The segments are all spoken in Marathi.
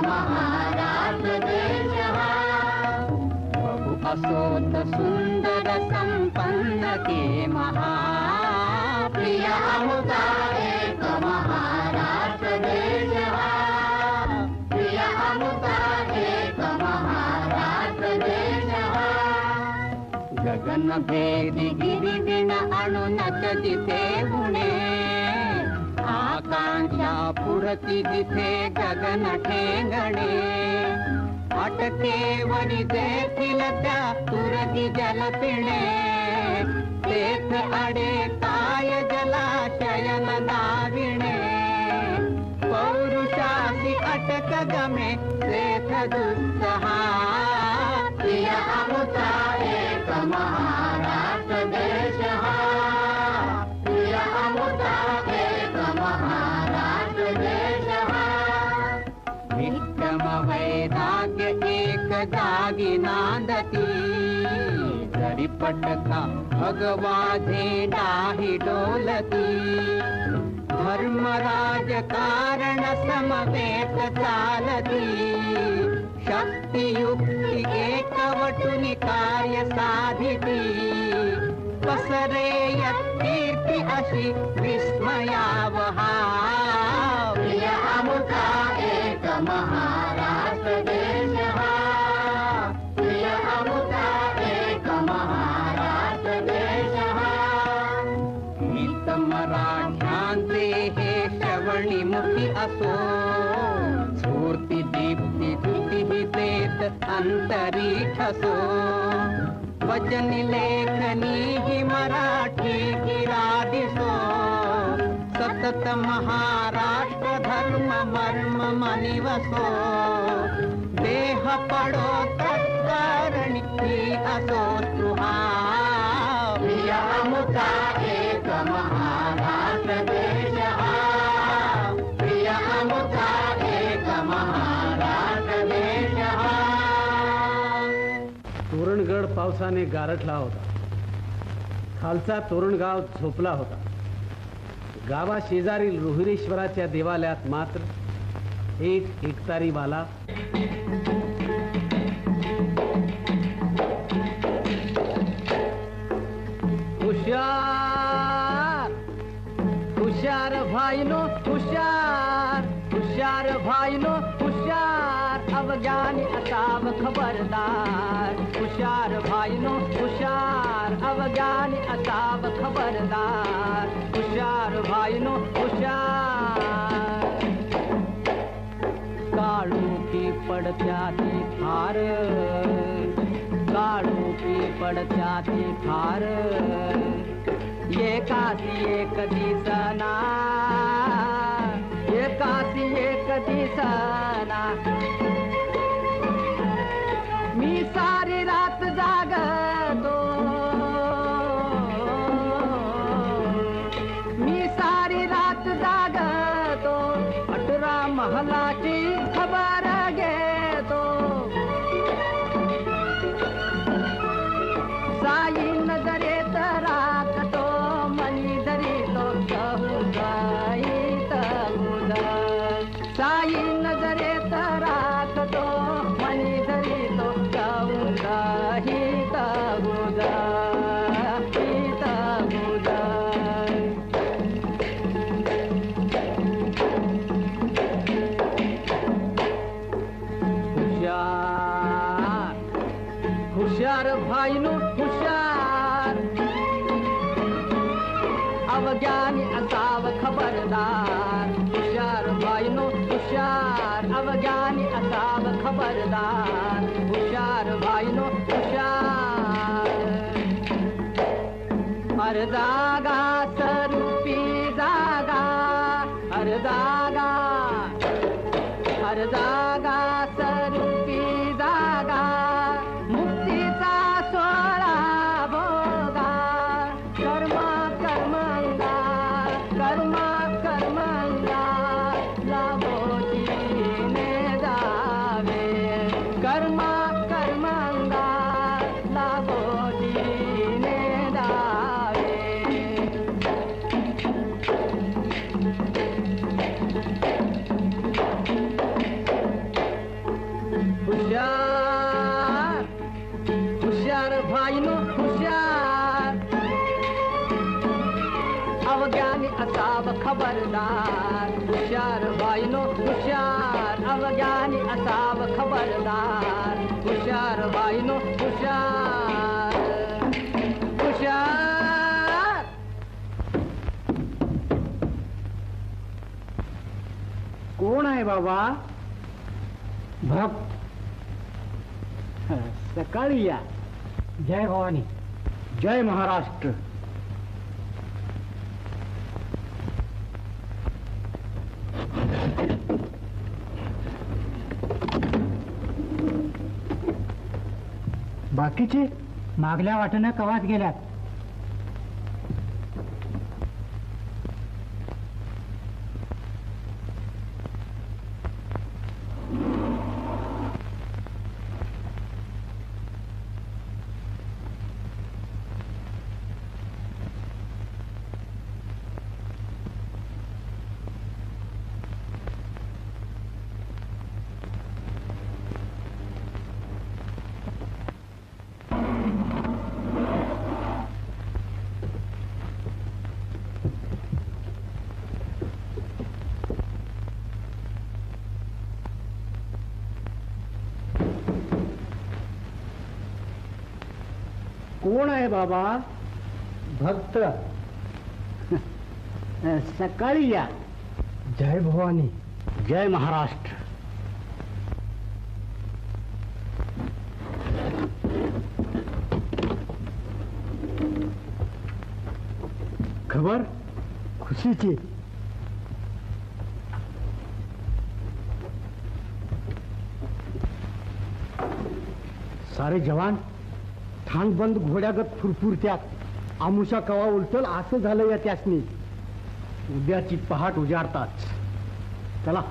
महाराष्ट्र देश हा बहु असोत सुंदर संपन्न के महाप्रिय अमुता एक महाराष्ट्र देश हा प्रिय अमुता एक महाराष्ट्र देश हा गगन भेदी गिरिदिन अणुनत जिथे गुणे आकांक्षा पुरती जिथे गगन ठेंगणे अटके वरी देखील त्या तुरगी जल पिणे तेथ अडे काय जलाशयन दाविणे पौरुषासी अटक गमे तेथ दुस्सहा प्रिय अमुता एक महाराष्ट्र देश हा प्रिय अमुता एक महाराष्ट्र देश हा विक्रम वैराग्य एक जागी नांदती जरी पटका भगवा झेंडा ही डोलती धर्म राजकारण समवेत चालती शक्ती युक्ती एकवटुनी कार्य साधिती पसरे कीर्ती अशी विस्मयावहा प्रिय अमुता एक महाराष्ट्र देश हा प्रिय अमुता एक महाराष्ट्र देश हा मित मराठ्यांचे हे श्रवणी मुखी असो स्फूर्ती दीप्ती धुती देत अंतरी ठसो वचन लेखनी ही मराठी गिरा दिसो सतत महाराष्ट्र धर्म मर्म मनिवसो देह पडो तत्कारणी ही असो स्पृहा प्रिय अमुता एक महाराष्ट्र देश हा प्रिय अमुता एक महाराष्ट्र देश हा तोरणगड पावसाने गारठला होता. खालचा तोरणगाव झोपला होता. गावा शेजारील रोहिरेश्वराच्या देवालयात मात्र एक एकतारीवाला हुशार हुशार भाईनो हुशार हुशार भाईनो हुशार अवज्ञानी असाव खबरदार हुशार भाईनो हुशार अवज्ञानी असाव खबरदार हुशार भाईनो हुशार काळू की पडत्या ती फार काळू की पडत्या ती फार एकासी एक दिसना एकासी एक दिसना मी सारी रात जागतो मी सारी रात जागतो 18 महलाची खबर घेतो साई नजरेत राखतो मनी धरितो सहुजाईत गुजा साई नजरेत राखतो मनी धरितो सहुजाईत गुजा हित गुजा हुशार हुशार भाईनो हुशार अवज्ञानी असाव खबरदार हुशार भाईनो हुशार अवज्ञानी असाव खबरदार हुशार भाईनो हुशार हर जागा स्वरूपी जागा हर जागा स्वरूपी जागा मुक्तीचा सोहळा भोगा कर्म कर्मंगा कर्म कर्मंगा लाभोजीने जावे कर्म कर्मंगा लाभोजीने जावे खबरदार हुशार बाईनो हुशार अवज्ञानी असाव खबरदार हुशार बाईनो हुशार हुशार. कोण आहे बाबा? भक्त. सकाळी या. जय भवानी. जय महाराष्ट्र. बाकीचे मागल्या वाटेनं कवात गेल्यात. कोण आहे बाबा? भक्त. सकाळी या. जय भवानी. जय महाराष्ट्र. खबर खुशीची. सारे जवान ठाण बंद घोड्यागत फुरफुरत्यात. आमुषा कवा उलटल असं झालं या त्यासनी. उद्याची पहाट उजाडताच. चला.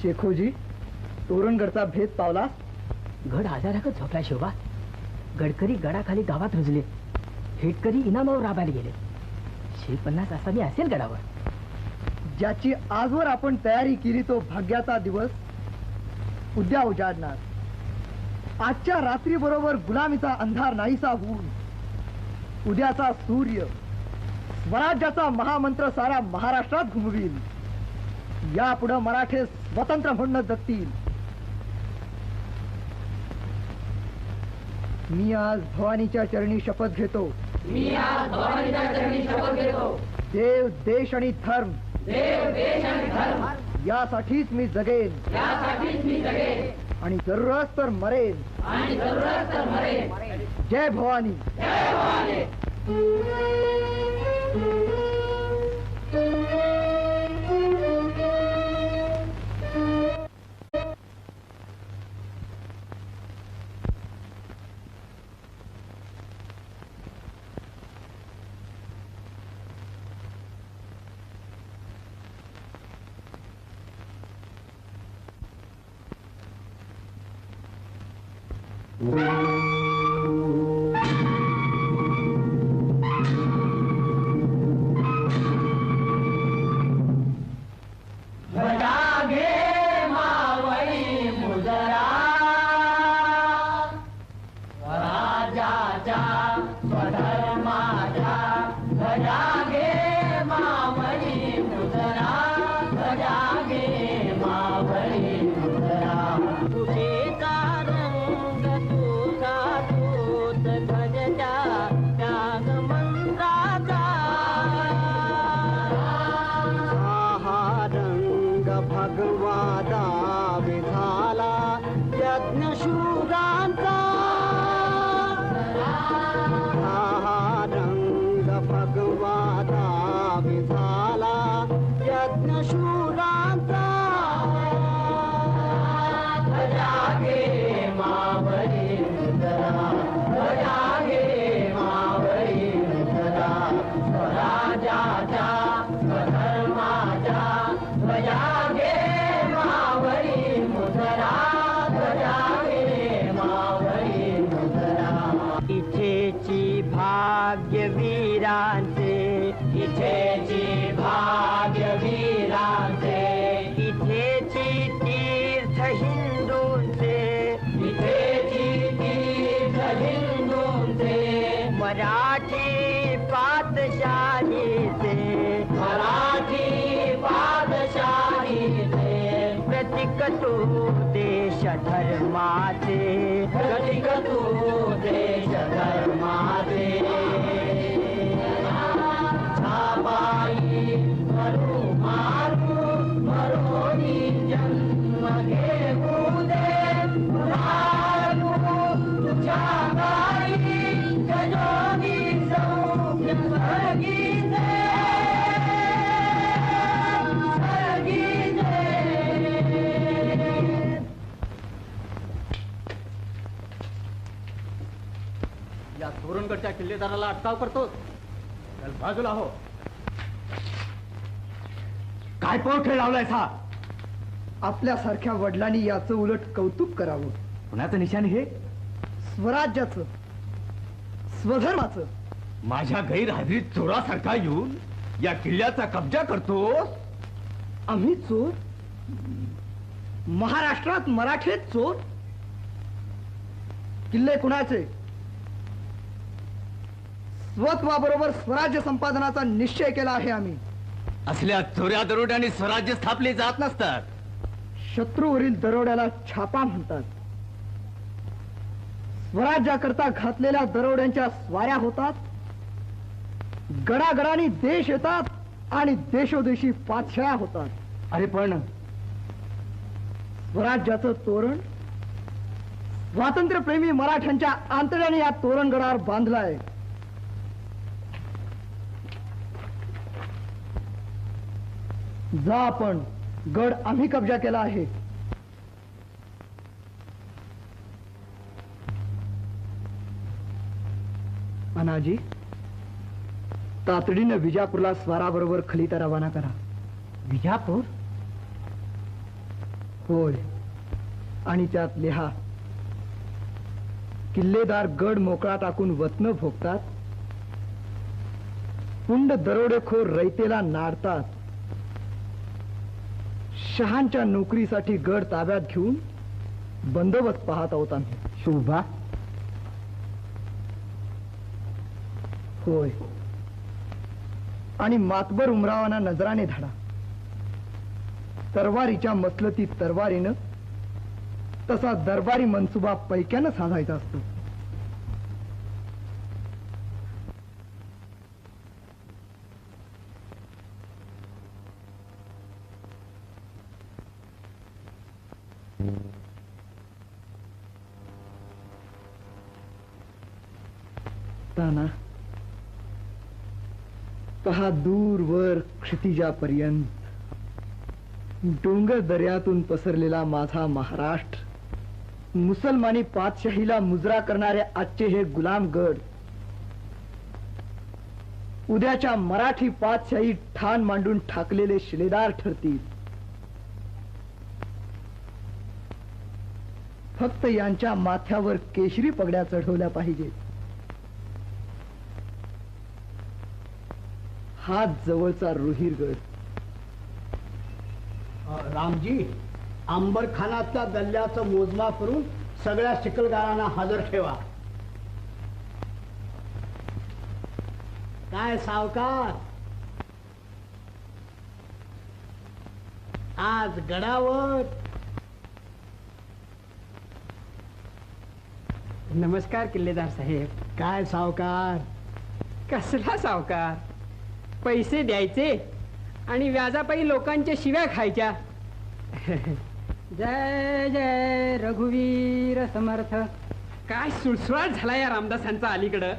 शेखोजी, तोरणगडचा भेद पावला. गड आजाराकच झोपला शोभा. गडकरी गडाखाली गावात रुजले. हेटकरी इनामावर राबायला गेले. 150 आसामी असेल गडावर. ज्याची आजवर आपण तयारी केली तो भाग्याचा दिवस उद्या उजाडणार. आजच्या रात्री बरोबर गुलामीचा अंधार नाहीसा होऊन उद्याचा सूर्य स्वराज्याचा महामंत्र साऱ्या महाराष्ट्रात घुमवील. यापुढे मराठे स्वतंत्र म्हणून जगतील. मी आज भवानीच्या चरणी शपथ घेतो. देव, देश आणि धर्म यासाठीच मी जगेन. आणि जरूरच तर मरेन. जय भवानी. मावळी मुजरा ध्वजच्या त्याग मंत्राचा हा रंग भगवादा विधाला यज्ञशूरांचा हा रंग भगवादा विधाला यज्ञशूरांचा ध्वजागे मावळी उतरा ध्वजागे मावळी उतरा स्वराज्याच्या स्वधर्माच्या ध्वजागे मावळी उतरा ध्वजागे मावळी उतरा इथेची भाग्यवीरांचे इथेची भाग्यवीरांचे इथेची तीर्थ हिंदूंचे इथेची तीर्थ हिंदूंचे मराठी पातशाहीचे मराठी पातशाहीचे प्रतीक तू देश धर्माचे प्रतीक तू देश धर्माचे छापाई मरू मारू मरोनी जन्म घेऊ दे मारू तुझ्या गाई जजोनी सौम्य सर्गीचे सर्गीचे या तोरणगडच्या किल्लेदाराला अटकाव करतो चल बाजूला हो. काय पोळ लावलाय हा? आपल्यासारख्या वडिलांनी याचं उलट कौतुक करावं. कुणाचं निशाण हे? स्वराज्याचं स्वधर्माचं. माझ्या गैरहजेरीत चोरासारखा येऊन या किल्ल्याचा कब्जा करतो. आम्ही चोर? महाराष्ट्रात मराठीत चोर? किल्ले कुणाचे? स्वत्वाबरोबर स्वराज्य संपादनाचा निश्चय केला आहे आम्ही. असल्या चोऱ्या दरोड्याने स्वराज्य स्थापले जात नसतात. शत्रूवरील दरोड्याला छापा म्हणतात. स्वराज्याकरता घातलेल्या दरोड्यांच्या स्वाऱ्या होतात. गडागडानी देश येतात आणि देशोदेशी पातशाळ्या होतात. अरे पण स्वराज्याचं तोरण स्वातंत्र्यप्रेमी मराठ्यांच्या आंतड्याने या तोरणगडावर बांधलाय. जा आपण. गड आम्ही कब्जा केला आहे. अनाजी, तातडीनं विजापूरला स्वाराबरोबर खलिता रवाना करा. विजापूर? होय, आणि त्यात लिहा, किल्लेदार गड मोकळा टाकून वतन भोगतात, पुंड दरोडेखोर रयतेला नाडतात, शहांच्या नोकरीसाठी गड ताब्यात घेऊन बंदोबस्त पाहत आहोत आम्ही. शोभा? होय, आणि मातबर उमरावांना नजराने धाडा. तरवारीच्या मसलती तरवारीनं, तसा दरबारी मनसुबा पैक्यानं साधायचा असतो. ताना पहा दूरवर क्षितिजापर्यंत डोंगर दर्यातून पसरलेला माझा महाराष्ट्र, मुसलमानी पातशाहीला मुजरा करणारे आजचे हे गुलामगड, उद्याच्या मराठी पातशाही ठाण मांडून ठाकलेले शिलेदार ठरतील. फक्त यांच्या माथ्यावर केशरी पगड्या चढवल्या पाहिजेत. हाच जवळचा रोहिरगड. रामजी, अंबरखानातल्या गल्ल्याचं मोजमाप करून सगळ्या चिखलगारांना हजर ठेवा. काय सावकार, आज गडावर? नमस्कार किल्लेदार साहेब. काय सावकार? कसला सावकार? पैसे द्यायचे आणि व्याजापायी लोकांच्या शिव्या खायच्या. जय जय रघुवीर समर्थ. काय सुळसुळाट झाला या रामदासांचा अलीकडं.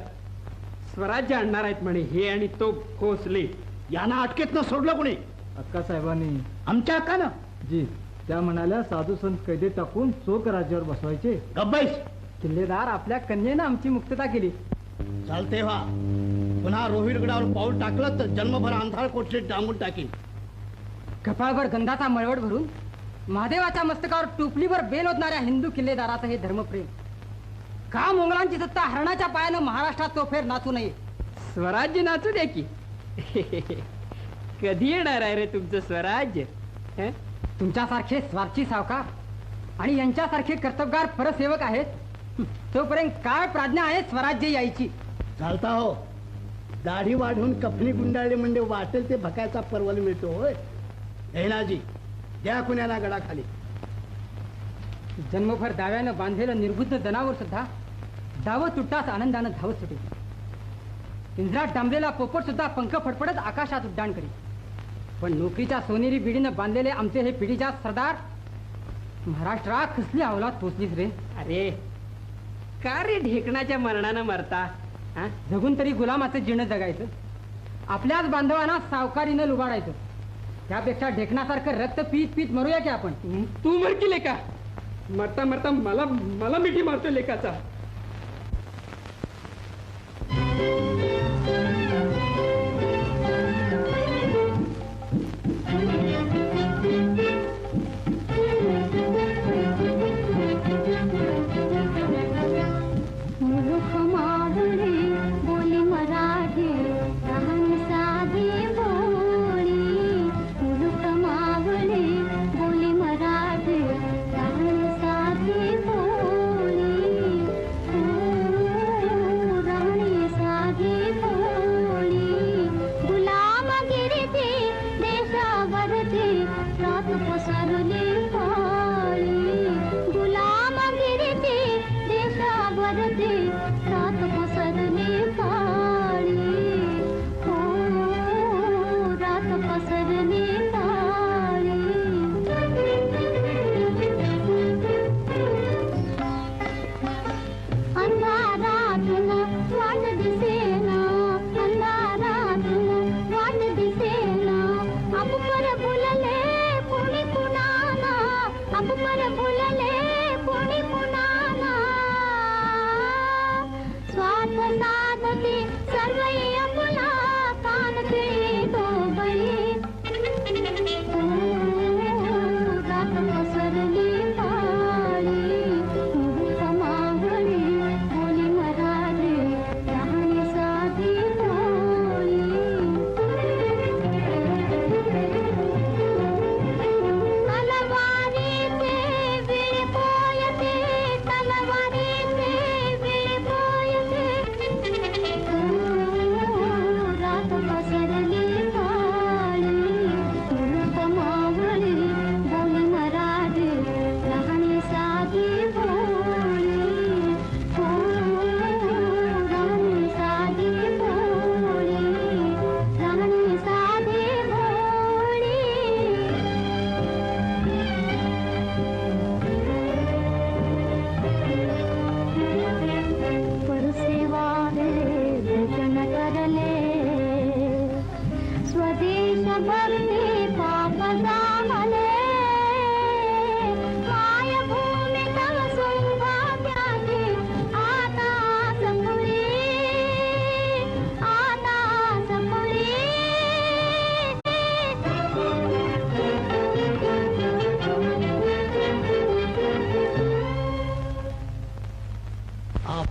स्वराज्य आणणार आहेत म्हणे हे आणि तो भोसले. यांना अटकेत न सोडलं कोणी? अक्का साहेबांनी. आमच्या हक्कानं? जी, त्या म्हणाल्या साधू संत कैदेत टाकून चोख राज्यावर बसवायचे. गब्बैस. किल्लेदार आपल्या कन्येनं आमची मुक्तता केली. चालते व्हा. पुन्हा रोहिरगडावर पाऊल टाकलं तर जन्मभर अंधार कोठडीत डांबून टाकीन. कपाळभर गंधाचा मळवट भरून महादेवाच्या मस्तकावर टोपलीवर बेल ओतणाऱ्या हिंदू किल्लेदाराचं हे धर्मप्रेम. का मोगलांची सत्ता हरणाच्या पायानं महाराष्ट्रात तो फेर नाचू नये. स्वराज्य नाचू दे की. कधी येणार आहे रे तुमचं स्वराज्य? तुमच्यासारखे स्वार्थी सावकार आणि यांच्यासारखे कर्तबगार परसेवक आहेत तोपर्यंत काय प्राज्ञा आहे स्वराज्य यायची. चालता हो. दाढी वाढून कफनी गुंडाळली म्हणजे वाटेल ते भकायचा परवल मिळतो. होय ऐनाजी, द्या कुण्याला गडाखाली. जन्मभर दाव्यानं बांधलेलं निर्बुद्ध जनावर सुद्धा धावत सुट्टाच आनंदानं धावत सुटे. पिंजरात डांबलेला पोपट सुद्धा पंख फडफडत आकाशात उड्डाण करी. पण नोकरीच्या सोनेरी बिडीनं बांधलेले आमचे हे पिढीच्या सरदार महाराष्ट्रात कसली अवलाद पोचलीच रे. अरे का रे ढेकणाच्या मरणानं मरता? जगून तरी गुलामाचं जीर्ण जगायचं. आपल्याच बांधवांना सावकारीनं लुबाडायचं. त्यापेक्षा ढेकणासारखं रक्त पीत पीत मरूया की आपण. तू मर की लेका. मरता मरता मला मिठी मारतो लेकाचा.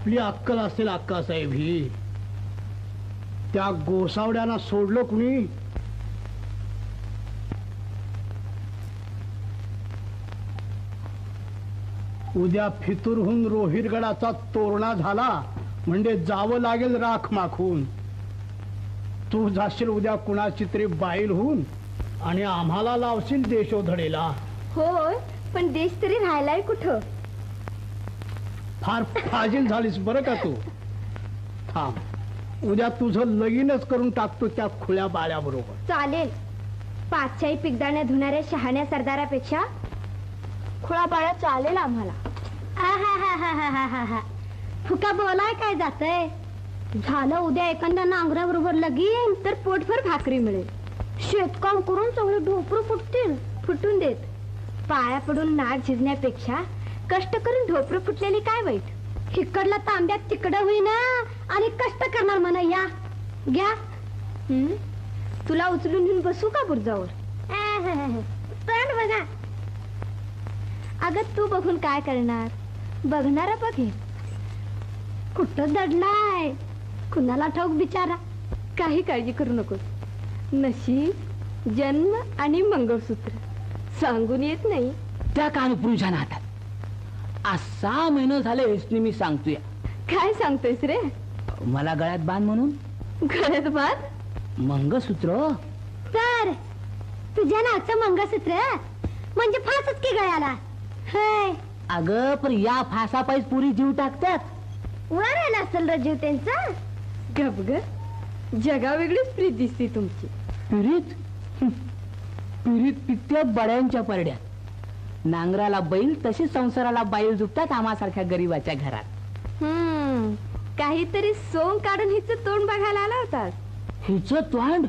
आपली अक्कल असेल अक्कासाहेब ही. त्या गोसावड्यांना सोडलं कुणी? उद्या फितूरहून रोहिरगडाचा तोरणा झाला म्हणजे जावं लागेल राख माखून. तू जाशील उद्या कुणाची तरी बाईल होऊन आणि आम्हाला लावशील देशोधडेला. होय, पण देश तरी राहायलाय कुठं? फार फाजील झालीस बरं का तू. थांब, उद्या तुझं लगीनच करून टाकतो त्या खुल्या बाळ्याबरोबर. चालेल. पाचशाही पिकदाण्या धुणाऱ्या शहाण्या सरदारापेक्षा खुळा बाळा चालेल आम्हाला. आहाहाहाहाहा. फुका बोलाय काय जातंय. झालं उद्या एखाद्या नांगराबरोबर लगीन तर पोटभर भाकरी मिळेल. शेतकाम करून चांगले ढोपर फुटतील. फुटून देत. पाया पडून नाक झिजण्यापेक्षा कष्ट करून ढोपर फुटलेली काय वाईट. इकडला तांब्यात तिकडं होईना आणि कष्ट करणार म्हणा. या घ्या. तुला उचलून घेऊन बसू का बुरजावर. तोंड बघा. अगं तू बघून काय करणार. बघणारा बघे. कुठं दडलाय कुणाला ठाऊक बिचारा. काही काळजी करू नकोस. नशीब जन्म आणि मंगळसूत्र सांगून येत नाही. त्या कानपुरुषा हातात आज 6 महिने झाले हेच मी सांगतोय. काय सांगतोयस रे. मला गळ्यात बांध म्हणून. गळ्यात बांध. मंगळसूत्र. तर तुझ्या नावचं मंगळसूत्र म्हणजे फासच की गळ्याला. अगं पण या फासापायीच पुरी जीव टाकतात. वर आला असेल र जीव त्यांचा. गप ग. जगा वेगळीच प्रीत दिसती तुमची. पिरीत पिरीत पिकत्या बड्यांच्या परड्यात. नांगराला बैल तसे संसाराला बाईल झुकतात आम्हासारख्या गरीबाच्या घरात. काहीतरी सोंग काढून हिचं तोंड बघायला आला होतास. हिच तोंड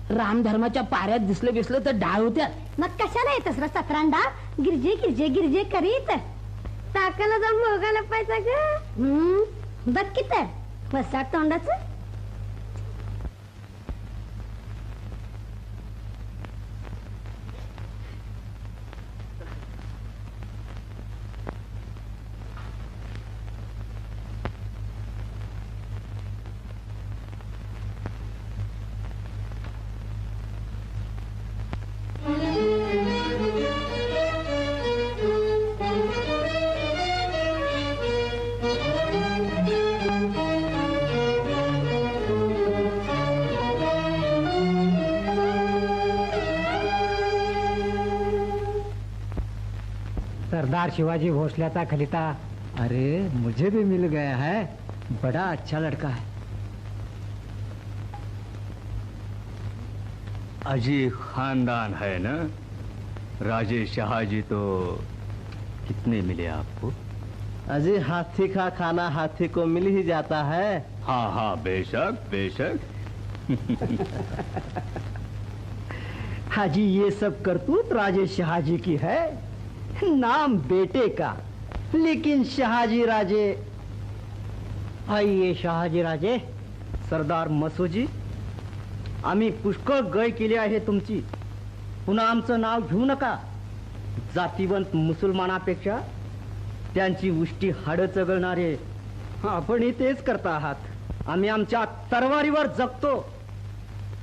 रामधर्माच्या पाऱ्यात दिसलं बिसलं तर डाळ होत्या. मग कशाला येतस र सतरांडा. गिरजे गिरजे गिरजे करीत. टाकायला जाऊन मोगायला पाहिजे ग. बघ की तर वसाट तोंडाच. सरदार शिवाजी भोसल्याचा खलीता. अरे मुझे भी मिल गया है. बड़ा अच्छा लड़का है. अजी खानदान है ना. राजे शहाजी तो कितने मिले आपको. अजी हाथी का खाना हाथी को मिल ही जाता है. हाँ हाँ बेशक बेशक. हाजी ये सब करतूत राजे शहाजी की है. नाम बेटे का लेकिन शहाजी राजे. आइए शहाजी राजे. सरदार मसूजी आम्ही पुष्कळ गय केली आहे तुमची. पुन्हा आमचं नाव घेऊ नका. जातीवंत मुसलमानापेक्षा त्यांची उष्टी हाडं चगळणारे आपणही तेच करता आहात. आम्ही आमच्या तरवारीवर जगतो.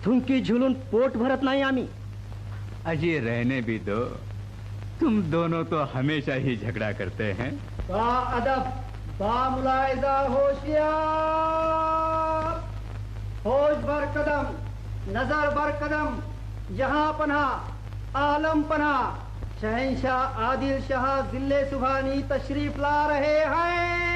थुंकी झुलून पोट भरत नाही आम्ही. अजी रहने भी दो. तुम दोनों तो हमेशा ही झगड़ा करते हैं. बा अदब, बा मुलायजा, होशियार. होश बर कदम, नजर बर कदम. जहां पना आलम पना. शहंशाह आदिल शाह जिले सुभानी तशरीफ ला रहे हैं.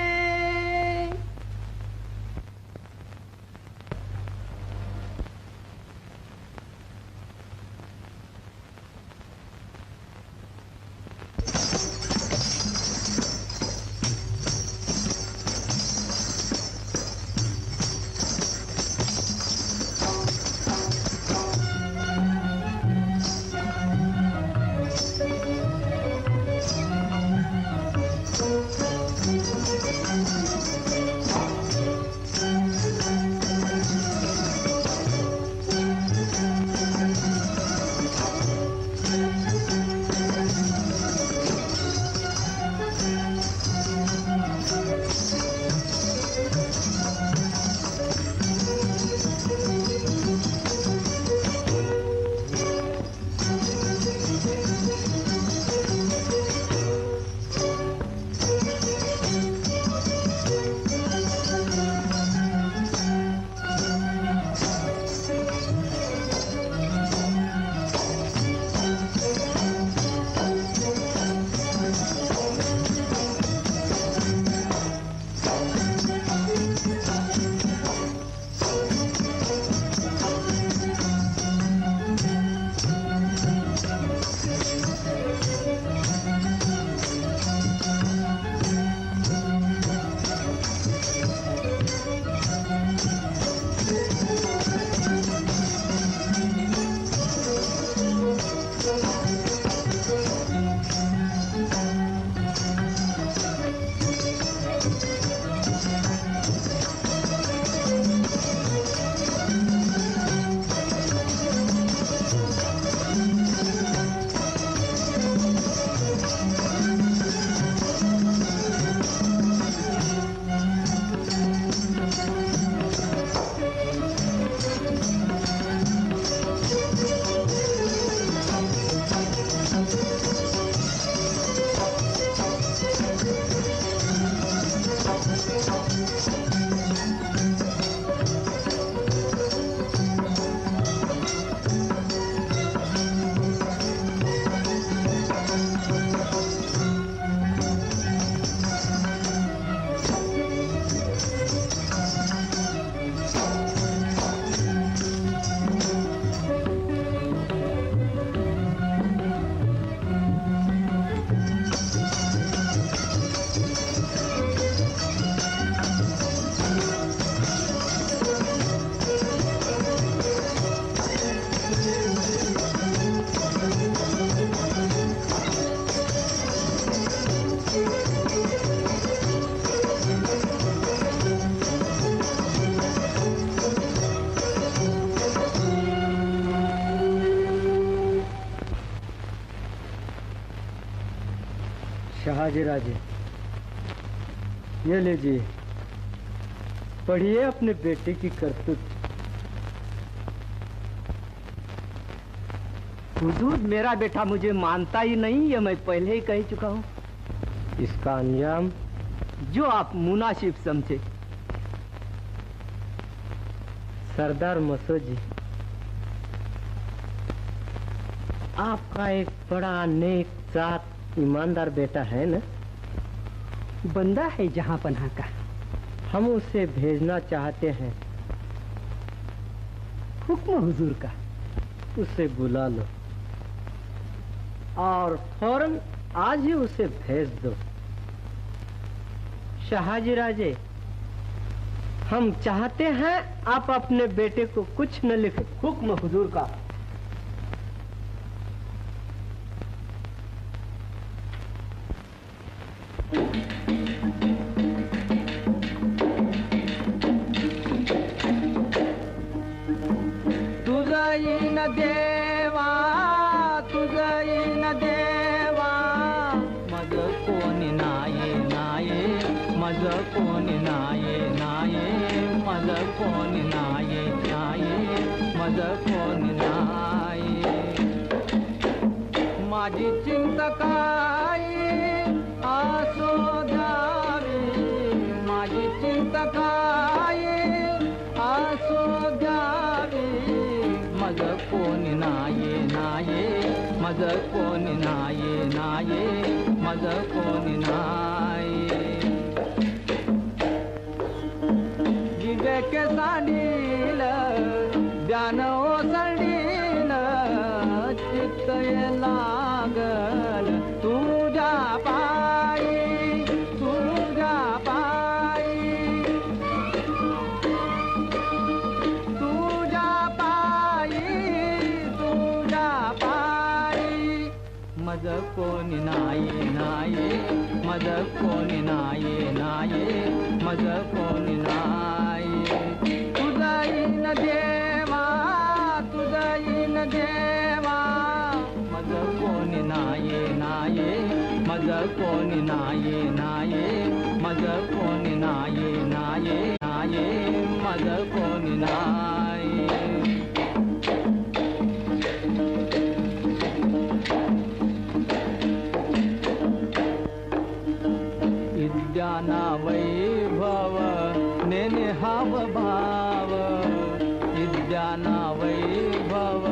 शहाजी राजे, ये लीजिए, पढ़िए अपने बेटे की करतूत। हुजूर, मेरा बेटा मुझे मानता ही नहीं, ये मैं पहले ही कह चुका हूँ। इसका अंजाम जो आप मुनासिब समझे। सरदार मसूद जी, आपका एक बड़ा नेक जात ईमानदार बेटा है ना? बंदा है जहां पनाह का। हम उसे भेजना चाहते हैं। हुक्म हुजूर का। उसे बुला लो और फौरन आज ही उसे भेज दो। शहाजी राजे, हम चाहते हैं आप अपने बेटे को कुछ न लिखें। हुक्म हुजूर का। तुझई न देवा, तुझई न देवा, मज कोणी नाये नाये, मज कोणी नाये नाये, मज कोणी नाये नाये, मज कोणी नाये. माझी चिंता काय आसो द्यावी, माझी चिंता काय आसो द्यावी, मज कोणी नाये नाये, मज कोणी नाये नाये, मज कोणी नाये. विवेक सांडील ध्यान ओसंडील, चित्त लागल तुझ्या पायी, तुझ्या पायी, तुझ्या पायी, तुझ्या पायी. मज कोणी नाये नाये, मज कोणी नाये नाये, मज कोणी नाये. तुझई न देवा, तुझई न देवा, मज कोणी नाये नाये, मज कोणी नाये नाये, मज कोणी नाये नाये नाये, मज कोणी नाये. विद्याना वैभव नेने हाव भाव, विद्याना वैभव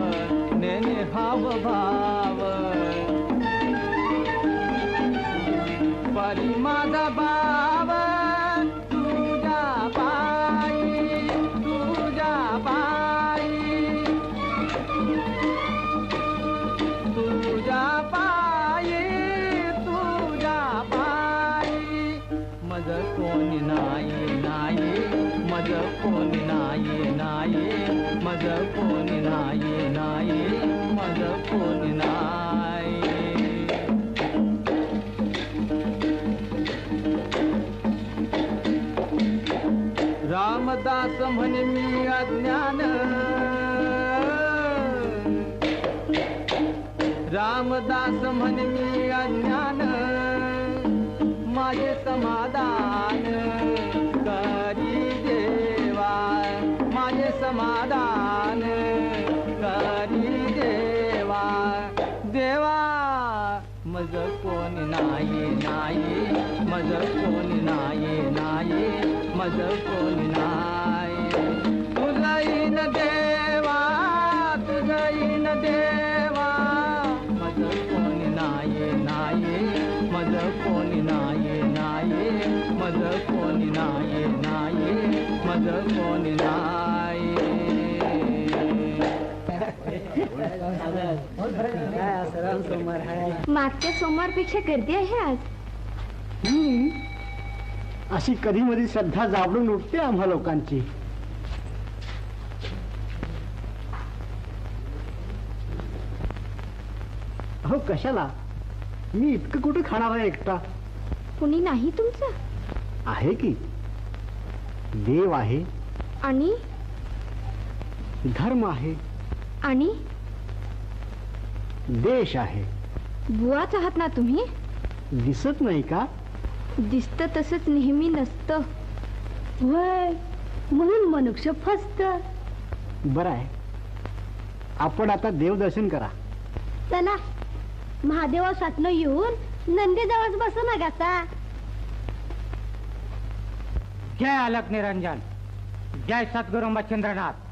नेने हाव भाव. परी माझा भाव तुझ्या पायी, तुझ्या पायी, तुझ्या पायी, तुझ्या पायी. मज कोणी नाये नाये, मज कोणी नाये नाये, मज कोणी नाये नाये, मज कोणी नाये. रामदास म्हणे मी अज्ञान, रामदास म्हणे मी अज्ञान, माझे समाधान करी देवा, माझे समाधान करी देवा. देवा मज कोणी नाये नाये, मज कोणी नाये नाये, मज कोणी नाये. तुझई न देवा, तुझई न देवा, मज कोणी नाये नाये, मज कोणी नाये नाये, मज कोणी नाये नाये, मज कोणी नाये. मागच्या सोमवारपेक्षा गर्दी आहे आज. अशी कधी मधी श्रद्धा जाबडून उठते आम्हा लोकांची. हो कशाला, मी इतकं कुठं खाणार आहे एकटा. कुणी नाही तुमचं? आहे की, देव आहे, आणि धर्म आहे, आणि देश आहे. बुवाच आहात ना तुम्ही? दिसत नाही का? दिसतं तसंच नेहमी नसतं. वय म्हणून मनुष्य फसत. बरं आहे, आपण आता देवदर्शन करा. चला महादेवासातनं येऊन नंदीजवळ बसू नका का. जय अलक निरंजन, जय सद्गुरु मच्छिंद्रनाथ.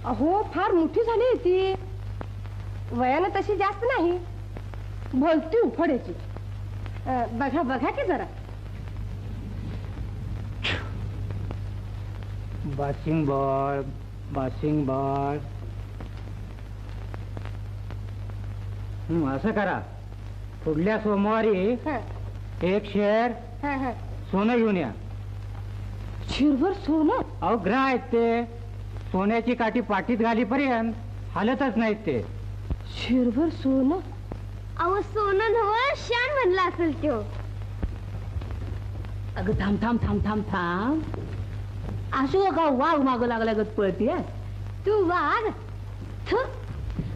अहो फार मोठी झाली ती, वयानं तशी जास्त नाही, बोलती उफड्याची. बघा बघा की जरा. बाशिंग बॉल, बाशिंग बॉल. असं करा, पुढल्या सोमवारी एक शेर सोनं घेऊन या. शिरभर सोनं? अहो ग्रह आहेत ते, सोन्याची काठी पाठीत घालीपर्यंत हालतच नाहीत ते. शिरभर सोनं? अहो सोनं नव शान म्हणला असेल तो. अगं थांब थांब थांब थांब थांब. असू का वाघ मागं लागल्या गत पळतीये. तू वाघ?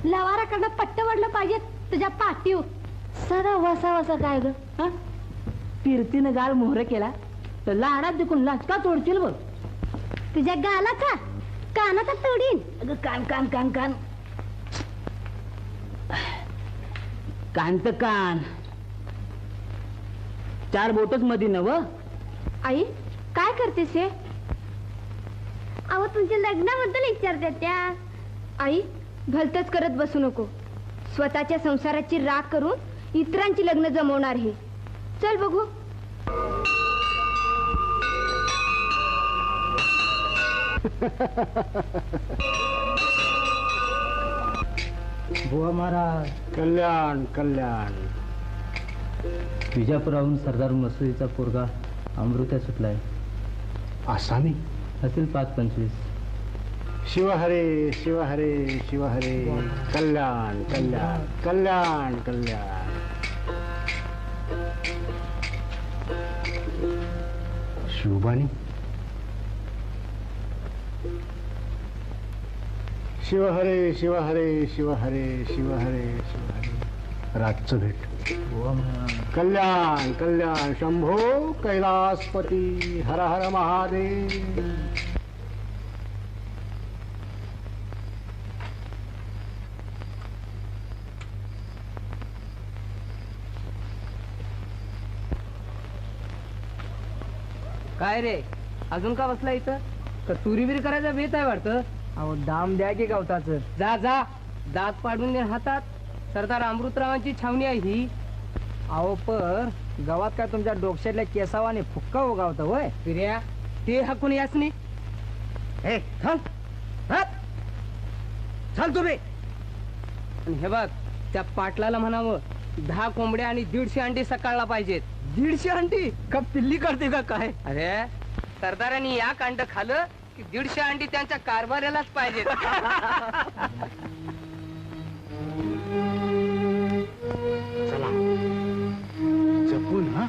लवाराकडनं पट्ट वाढलं पाहिजे तुझ्या पाठीव. सदा वसा वसा काय ग? फिरतीनं गाल मोहर केला तर लाडात देखून लाचका तोडतील बघ. तुझ्या गालाचा कानाचा तोडीन. अगं कान कान कान कान कान तर कान, 4 बोटच मध्ये नव. आई काय करतेस हे? अहो तुमच्या लग्नाबद्दल विचारते त्या. आई भलतच करत बसू नको. स्वतःच्या संसाराची राख करून इतरांची लग्न जमवणार हे. चल बघू. बुवा महाराज, कल्याण कल्याण. विजापुराहून सरदार मसुदीचा पोरगा अमृता सुटलाय. आसामी? असेल 5-25. शिवहरे शिवहरे शिवहरे. कल्याण कल्याण कल्याण कल्याण. शिवबाणी? शिवहरे शिवहरे शिवहरे शिवहरे शिवहरे. रातचं भेट. कल्याण कल्याण. शंभो कैलासपती हर हर महादेव. काय रे अजून का बसला इथं? तर तुरीबीर करायचा बेत आहे वाटतं. अहो दाम द्या की गवताच. जा जा दात पाडून दे हातात. सरदार अमृतरावांची छावणी आहे ही. अहो पर गावात काय तुमच्या डोक्यातल्या केसावाने फुक्का उगावतं होय? फिर्या ते हाकून याच नाही. हे थांब, चल तुम्ही. आणि हे बघ त्या पाटलाला म्हणावं 10 कोंबड्या आणि 150 अंडी सकाळला पाहिजेत. 150 अंडी का पिल्ली करते का काय? अरे सरदारांनी या कांड खाल्लं की 150 अंडी त्यांच्या कारभारालाच पाहिजेत. चला जपून. हा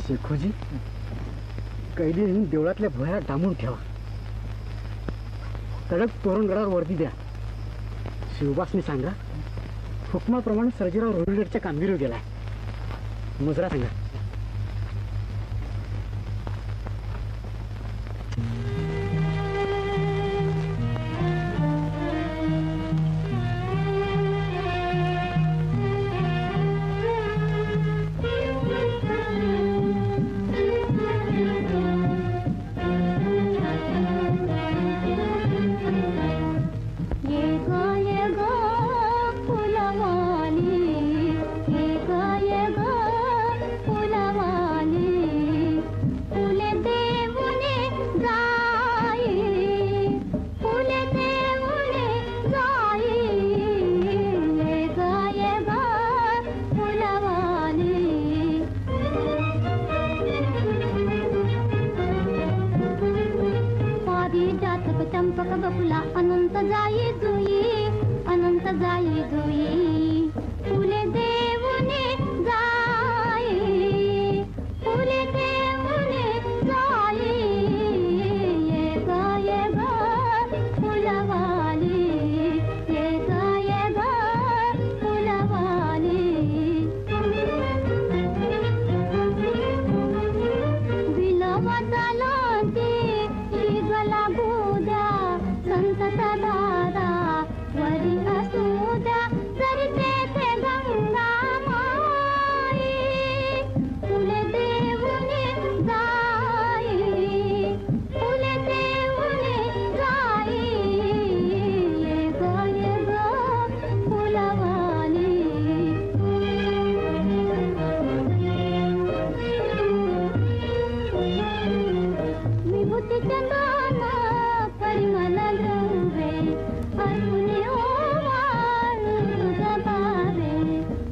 शेखोजी कैदी नेऊन देवळातल्या भुयारात डांबून ठेवा. तडक तोरणगडावर वर्दी द्या. शिवबासने सांगा हुकमाप्रमाणे सर्जेराव रोहिगडच्या कामगिरीवर गेलाय. मुजरा सांगा. चंपक बकुला अनंत जाई जुई, अनंत जाई जुई. फुले देऊने जाई, फुले देऊने जाई. ये ग फुलवाली, ये ग फुलवाली. विलवताला ते गला गोद्या संतत दादा वरी असुद्या सरते ते गंगा माई. फुले देऊने जाई, फुले देऊने जाई. ये ग फुलवाली. विभूती चंदन परिमल गंगे अरुणे ओवाळ गबारे.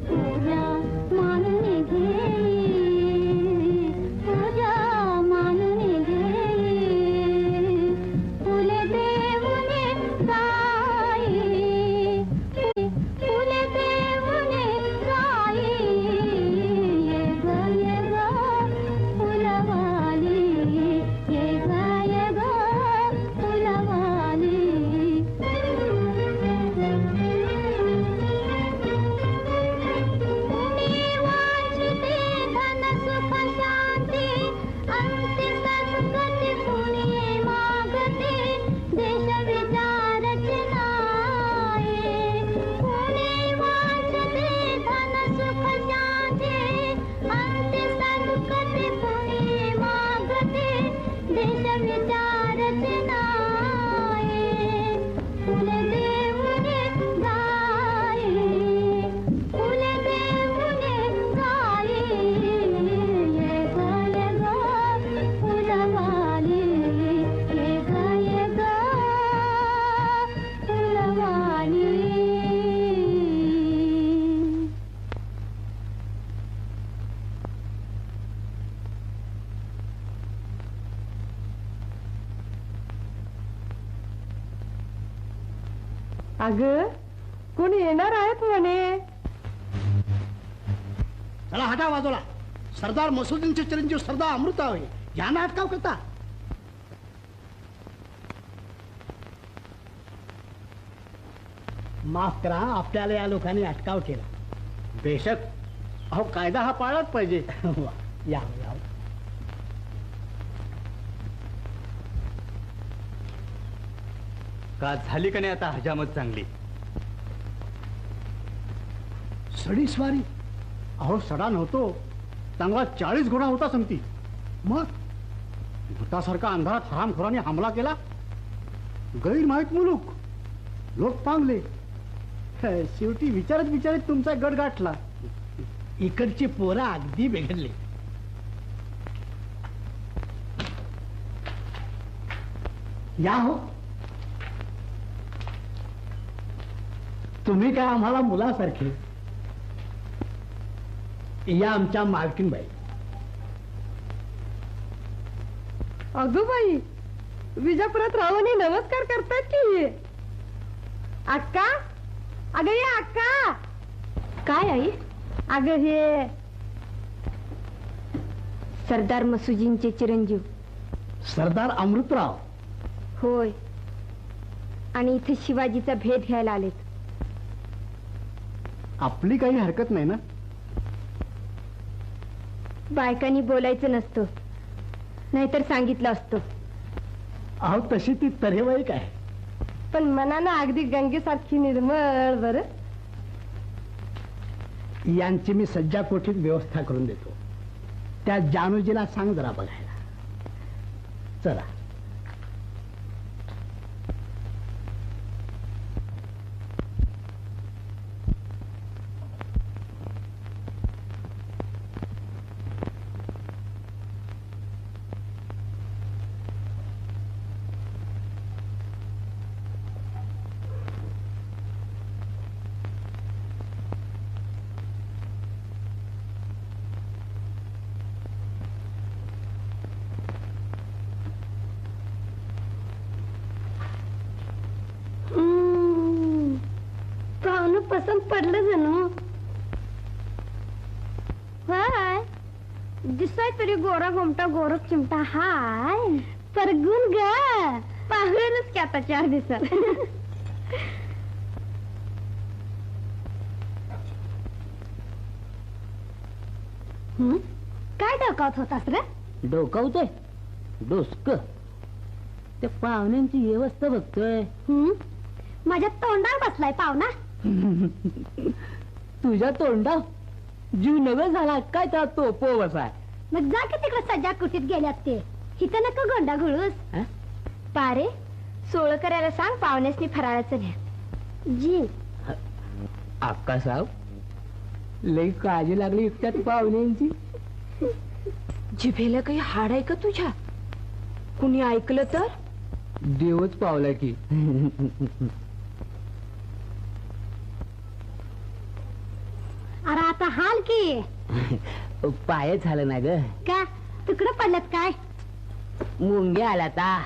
पूजा मानून घेई, पूजा मानून घेई. फुले देऊने जाई, फुले देऊने जाई. ये ग फुलवाली, ये ग फुलवाली. कुणी वांछते धन सुख शांती, अंती सद्गती कुणी मागते देश विचारचे नाही. कुणी वांछते धन सुख शांती, अंती सद्गती कुणी मागते देश विचारचे नाही. फुले देऊने जाई, फुले देऊने जाई. ये ग फुलवाली, ये ग फुलवाली. अग कोणी येणार आहेत म्हणे. चला हटा बाजूला. सरदार मसुद्दीनचे चिरंजीव सरदार अमृतावे यांना अटकाव करता. माफ करा, आपल्याला या लोकांनी अटकाव केला. बेशक, अहो कायदा हा पाळलाच पाहिजे. या या. का झाली का नाही आता हजामत चांगली? सडीस्वारी. अहो सडा नव्हतो, चांगला 40 घोडा होता समती. मग भूतासारखा अंधारात हरामखोराने हमला केला. गैरमाहीत मुलूक, लोक पांगले. शेवटी विचारत विचारत तुमचा गड गाठला. इकडची पोरं अगदी बिघडले. या हो, तुम्ही काय आम्हाला मुलासारखे. या आमच्या मालकीनबाई. अगं बाई, विजापुरात राहून नमस्कार करतात की. अक्का, अगं ये अक्का. काय आई? अगं हे सरदार मसुजींचे चिरंजीव. सरदार अमृतराव. होय, आणि इथे शिवाजीचा भेद घ्यायला आलेत. आपली काही हरकत नाही ना? बायकांनी बोलायचं नसतं, नाहीतर सांगितलं असतं. अहो तशी ती तऱ्हेवाईक आहे. पण मनानं अगदी गंगेसारखी निर्मळ बर. यांची मी सज्जा कोठीत व्यवस्था करून देतो. त्या जानूजीला सांग जरा बघायला. चला. पाहुणं पसंत पडलं जणू. हाय, दिसाय तरी गोरा गोमटा गोरख चिमटा हाय, पर गुण ग पाहुणच की आता 4 दिवसात. काय डोकावत होतास रे? डोकावतोय डोसक. त्या पाहुण्यांची व्यवस्था बघतोय. माझ्या तोंडावर बसलाय पाहुणा. तुझ्या तोंडा जीव नवे झाला काय त्या तो पोवसाय. मग जा की तिकडे सज्जा कुठीत गेल्यात ते. इथं नका गोंडा घुळूस. हं? पारे सोळ करायला सांग, पाहुण्यासनी फराळाचं न्या. जी. अक्का साहेब, लई काळजी लागली इतक्यात पाहुण्यांची. जिभेला काही हाड आहे का तुझ्या? कुणी ऐकलं तर? देवच पावला की. अरे आता हाल की. पाय झालं ना ग. का तुकडं पडल्यात काय? मुंगे आला ता.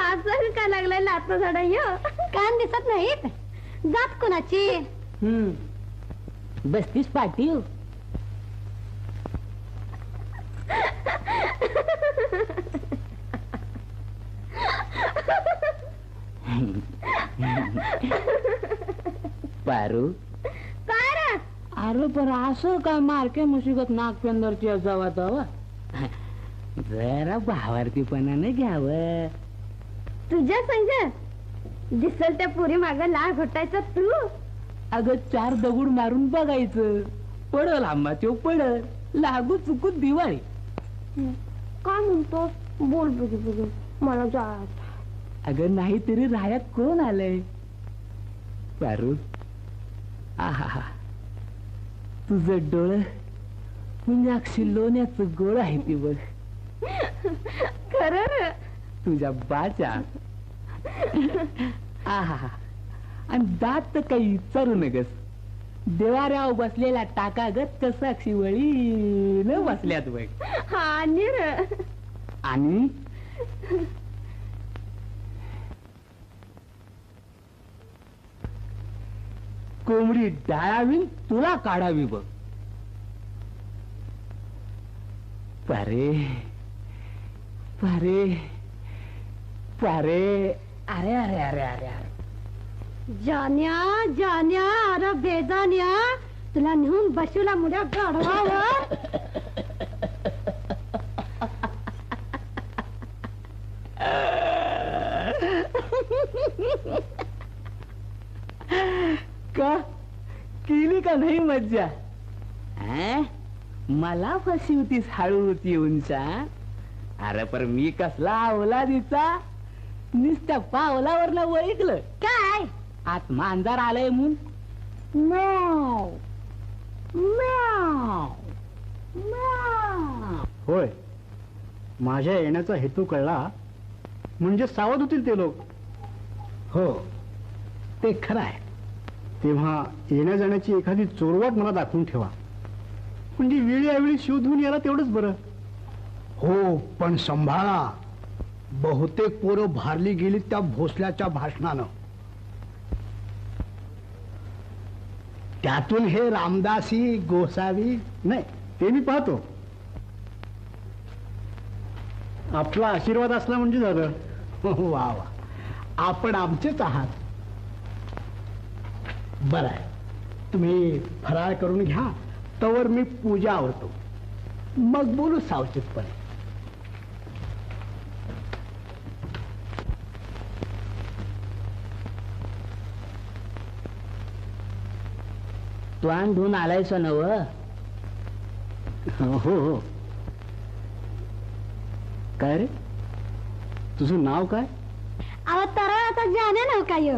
असं का लागलाय लाता झाडा य? कान दिसत नाहीत. जात कोणाची? बस्तीस पाटील. पारू. काय रे? अरे पण असं काय मारके मुशिकत नागपेंदरची असावा तवा. जरा भावार्थीपणाने घ्यावं. तुझ्या संग दिसल त्या पुरी माग लाळ घोटायचा तू. अगं 4 दगड मारून बघायचं. पडल आंबा तो पडल. लागू चुकू दिवाळी. काय म्हणतो? बोल बघू बघू. मला जात. अगं नाही तरी रायात कोण आलंय? पारू. आहा, तुझं डोळं म्हणजे अक्षी लोण्याचं गोळ आहे ती बघ. खरं? तुझ्या बाच्या. आहा, आणि दात तर काही विचारू नगस. देवाऱ्यावर बसलेला टाकागत कसा शिवळी न बसल्यात बघ. हा निर. आणि कोंबडी डाळावी तुला काढावी बघ. पारे पारे पारे. अरे अरे अरे अरे अरे. जान्या जान्या, अरे बेजान्या, तुला नेऊन बसूला मुल्या गाढवावर. का केली का नाही मज्जा? मला फसी होतीस हळू होती येऊनचा. अरे पर मी कसला अवलादीचा. नुसत्या पावलावरला वळिकलं काय? आत मांजर आलंय म्हणून. म्याव, म्याव, म्याव. होय, माझ्या येण्याचा हेतू कळला म्हणजे सावध होतील ते लोक. हो, ते खरं आहे. तेव्हा येण्या जाण्याची एखादी चोरवाट मला दाखवून ठेवा, म्हणजे वेळी यावेळी शोधून याला तेवढंच बरं. हो, पण संभाळा. बहुतेक पोरं भारली गेली त्या भोसल्याच्या भाषणानं. त्यातून हे रामदासी गोसावी नाही, ते मी पाहतो. आपला आशीर्वाद असला म्हणजे झालं. वा वा, आपण आमचेच आहात. बरं आहे, तुम्ही फराळ करून घ्या, तवर मी पूजा आवरतो, मग बोलू सावचितपणे. तू आण धुवून आलायस नव? हो हो. काय रे, तुझं नाव काय? अहो तराळाचा जाण्या नाव काय?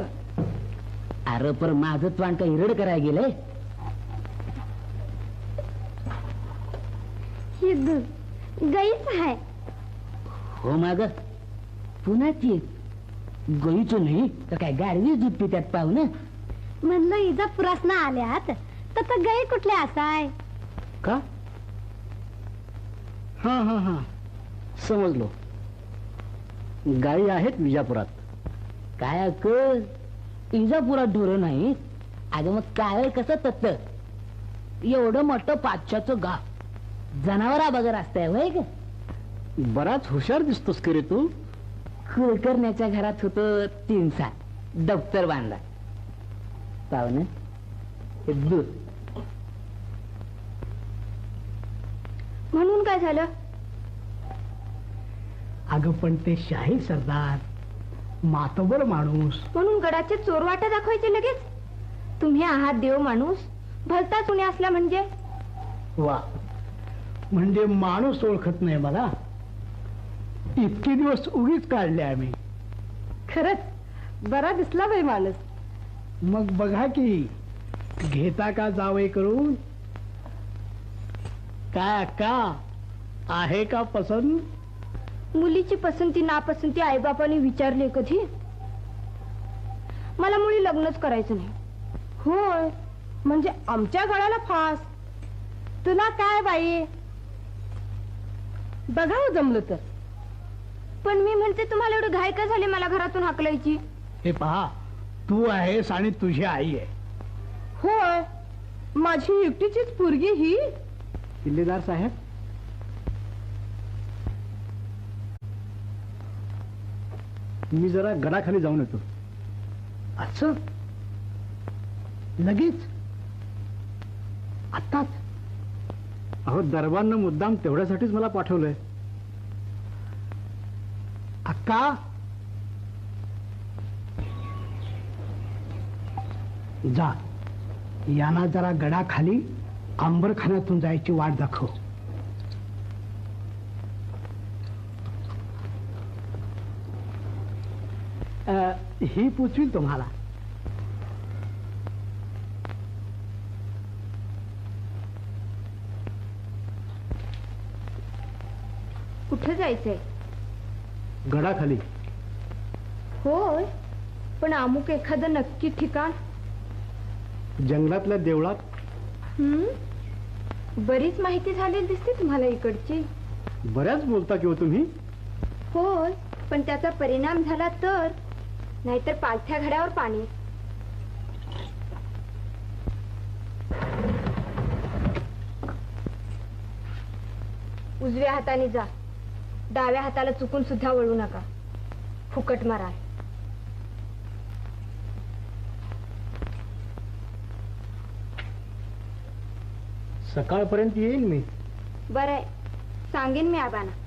अरे पर माझं त्वाण का हिरड करायला गेलंय? ही गईच आहे. हो माग पुन्हा ती गईचं नाही तर काय गाडवी दूध पित्यात पाहू ना. म्हणलं इजा पुरासना आल्यात तर गाई कुठल्या असाय? का? हा हा हा, समजलो. गायी आहेत विजापुरात. काय अक्कल, इजापुरात ढोरं नाही. अगं मग काय कसं तत्त एवढं मोठं पाचशाचं गाव जनावरा बगर असतंय वय ग? बराच हुशार दिसतोस की रे तू. कुलकर्ण्याच्या घरात होतो 3 साल दप्तर बांधला. पाहुणं हे दूध. म्हणून काय झालं? अगं पण ते शाही सरदार, मातबर माणूस. म्हणून गडाचे चोरवाटा दाखवायचे लगेच? तुम्ही आहात देव माणूस, भलता चुने असला म्हणजे? वा, म्हणजे माणूस ओळखत नाही मला. इतके दिवस उगीच काढले आम्ही. खरंच बरा दिसला बाई माणूस. मग बघा की, घेता का जावई करून? काय अक्का, आहे का पसंत? मुलीची पसंती नापसंती आईबापाने विचारली कधी? मला मुली लग्नच करायचं नाही. होय, म्हणजे आमच्या गळ्याला फास. तुला काय बाई, बघावं जमलं तर. पण मी म्हणते तुम्हाला एवढं घाई का झाली मला घरातून हाकलायची? हे पहा, तू आहेस आणि तुझी आई आहे. होय, माझी एकटीचीच पोरगी ही. किल्लेदार साहेब, मी जरा गडाखाली जाऊन येतो. असं लगेच? आताच? अहो, दरबारनं मुद्दाम तेवढ्यासाठीच मला पाठवलंय. अक्का, जा, यांना जरा गडाखाली आंबरखान्यातून जायची वाट दाखव. ही पुचवील तुम्हाला. कुठे जायचंय? गडाखाली. होय, पण अमुक एखादं नक्की ठिकाण? जंगलातल्या देवळात. बरीच माहिती झालेली दिसते तुम्हाला इकडची. बऱ्याच बोलता किंवा तुम्ही. होय, पण त्याचा परिणाम झाला तर, नाहीतर पालथ्या घड्यावर पाणी. उजव्या हाताने जा, डाव्या हाताला चुकून सुद्धा वळू नका. फुकट मारा. सकाळपर्यंत येईल मी. बरंय, सांगेन मी आबांना.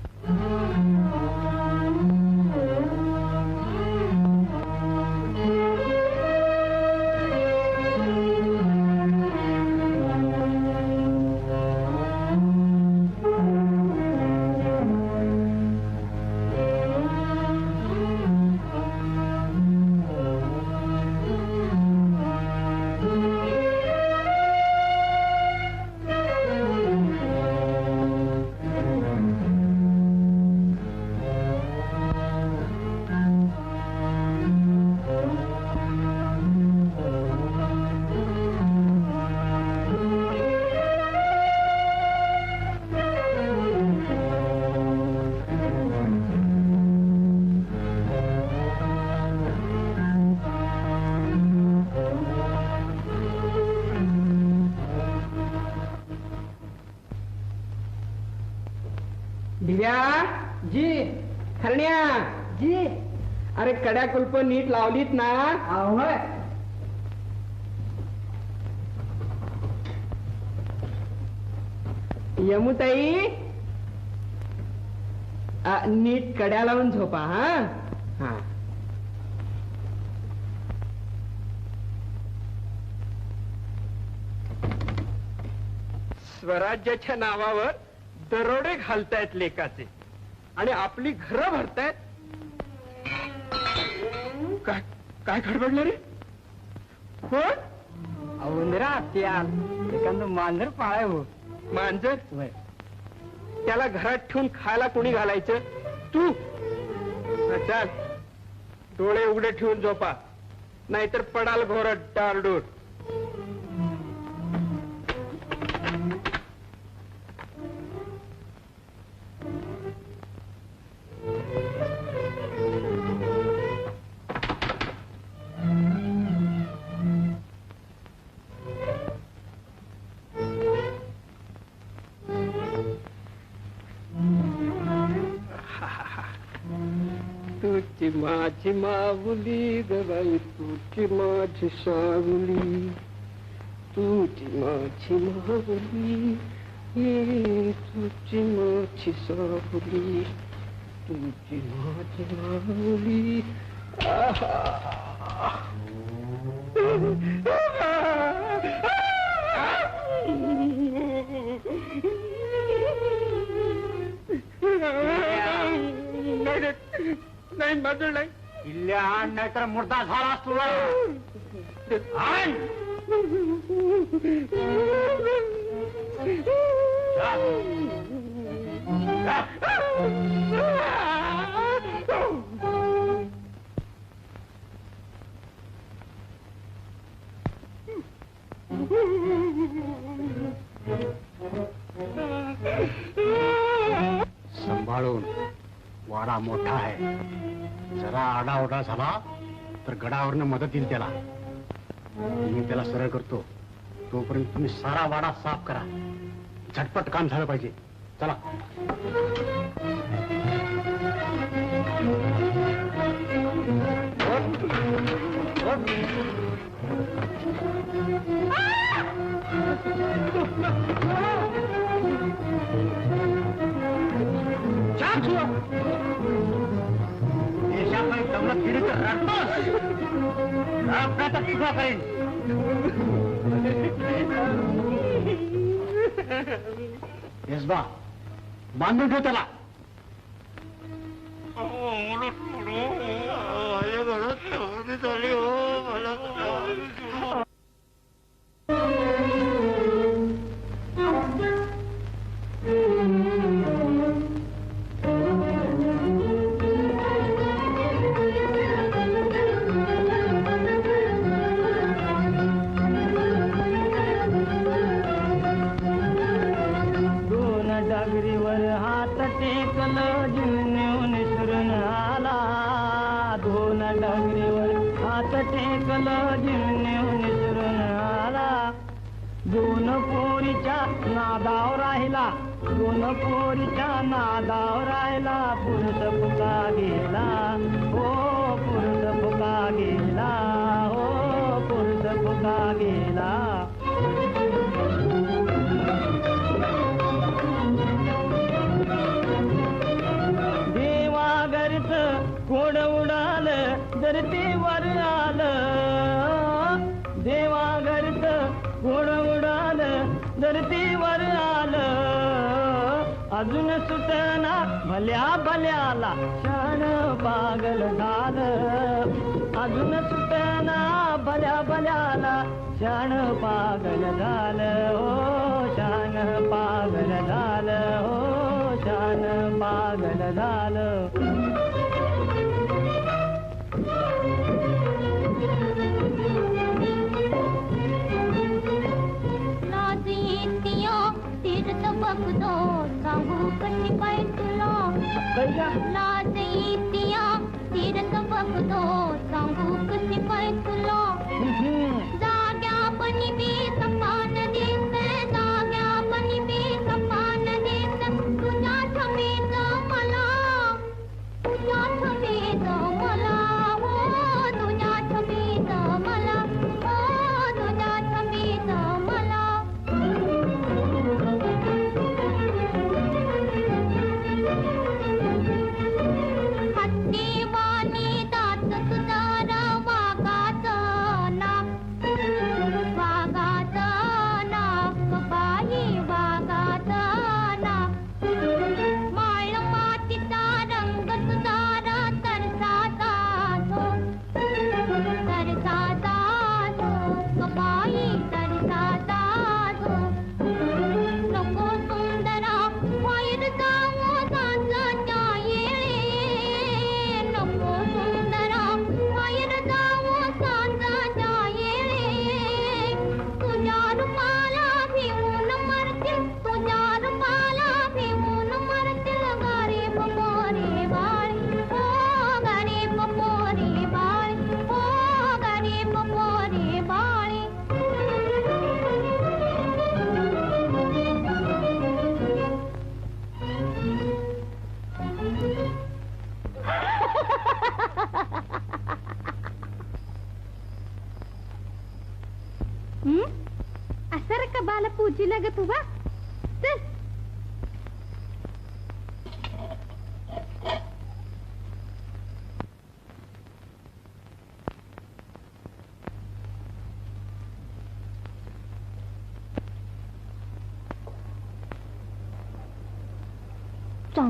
दिव्या जी हरण्या जी अरे कड्या कुलप नीट लावलीत ना होय यमुताई नीट कड्या लावून झोपा हा हा स्वराज्याच्या नावावर दरोडे घालतायत लेकाचे आणि आपली घरं भरतायत. काय काय खडबडलं रे? कोण? औंदरा त्या एखादं मांजर पाळाय हो मांजर? त्याला घरात ठेवून खायला कोणी घालायचं? तू? चाल डोळे उघडे ठेवून झोपा नाहीतर पडाल घोरट डारडूर. तुझी माझी माऊली गबाई तुझी माझी सावली तुझी माझी माऊली तुझी माझी सावली तुझी माझी माऊली. नाही माझं नाही किल्ल्या आण नाहीतर मुर्दा झाला तुला. आण. सांभाळून वाडा मोठा आहे. जरा आडाओरडा झाला तर गडावरनं मदत येईल त्याला. मी त्याला सरळ करतो. तोपर्यंत तुम्ही सारा वाडा साफ करा. झटपट काम झालं पाहिजे. चला. देशाकडे दौलत फिरी तर रडतोस. रडण्याचा तुझा करेन. येसबा बांधून ठेव त्याला. डगरीवर हात टेकल जिन्नेऊन शिरून आला. दोन डगरीवर हात टेकल जिन्नेऊन शिरून आला. दोन पोरीच्या नादावर राहिला. दोन पोरीच्या नादावर राहिला. पुरुष फुका गेला हो पुरुष फुका गेला हो पुरुष फुका गेला. कोण उडाल धरतीवर आलं. देवाघरच कोण उडाल धरतीवर आलं. अजून सुटना भल्या भल्याला क्षण पागल झालं. अजून सुटना भल्या भल्याला क्षण पागल झालं हो क्षण पागल झालं हो क्षण पागल झालं. तीर्थ बघतो सांगू कशी काय तुला. लाज येतिया तीर्थ बघतो सांगू कशी काय तुला. जाग्या पणी बी सपान दिस जाग्या पणी बी सपान दिस तुझ्या छमेच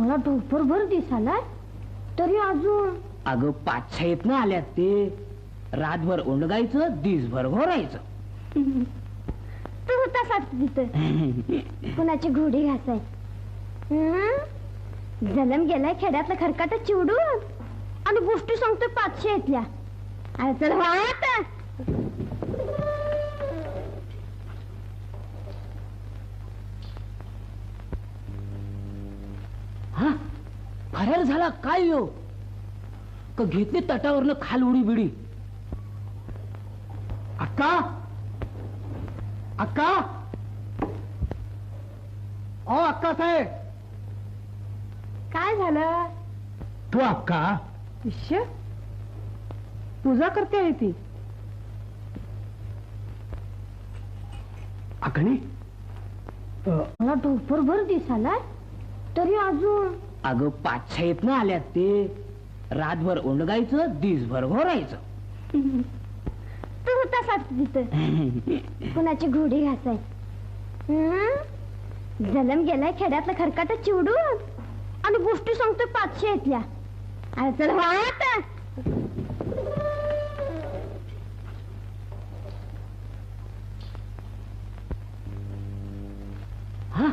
चांगला ढोपरभर दिसालाय तरी अजून अगं 5-6 आल्यात ते. रातभर ओंडगायचं, दिसभर घोरायचं. तू तसाच तिथं कुणाची घोडी घासाय. जलम गेलाय खेड्यातलं खरकाट चिवडून आणि गोष्टी सांगतोय 500 इथल्या. अरे चल वा आता. हा फरार झाला काय यो? का घेतली तटावरनं खाल उडी बिडी? अक्का अक्का ओ अक्का साहेब. काय झालं? तू अक्का शिष्य पूजा करते आहे ती. अकणी मला ढोपरभर दिसालाय तरी अजून अगं 5-6 आल्यात ते. रातभर ओंडगायचं, दिसभर घोरायचं. तू तसाच तिथं कुणाची घोडी घासाय. जलम गेलाय खेड्यातलं खरकाट चिवडून आणि गोष्टी सांगतोय 500 इथल्या. अरे चल वा आता. हा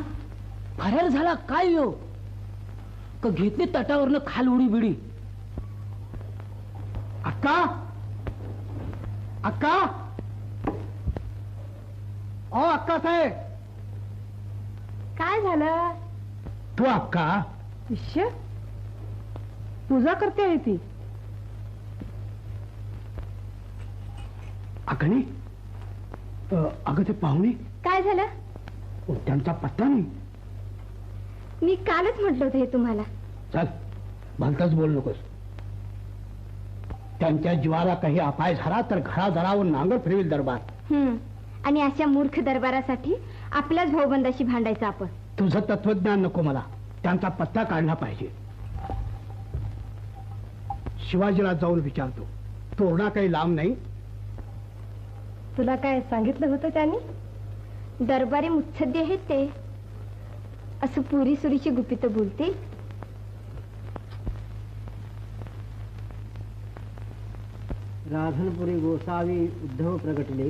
फरार झाला काय यो? का घेतली तटावरनं खाल उडी बिडी? अक्का अक्का ओ अक्का साहेब. काय झालं? तू अक्का शिष्य पूजा करते आहे ती. अकणी अगं ते पाहुणे काय झालं? त्यांचा पत्ता नाही. मी कालच म्हटलं होतं हे तुम्हाला. चल भलतच बोल नकोस. त्यांच्या जीवाला काही अपाय झाला तर घरादारावर नांगर फिरविल दरबार. आणि अशा मूर्ख दरबारासाठी आपल्याच भाऊबंदाशी भांडायचं आपण. तुझं तत्वज्ञान नको मला. त्यांचा पत्ता काढला पाहिजे. शिवाजीला जाऊन विचारतो. तोरणा काही लांब नाही. तुला काय सांगितलं होतं त्यांनी? दरबारी मुत्सद्दी आहेत ते. असं पुरी सुरीची गुपित बोलते. राधनपुरी गोसावी उद्धव प्रगटले.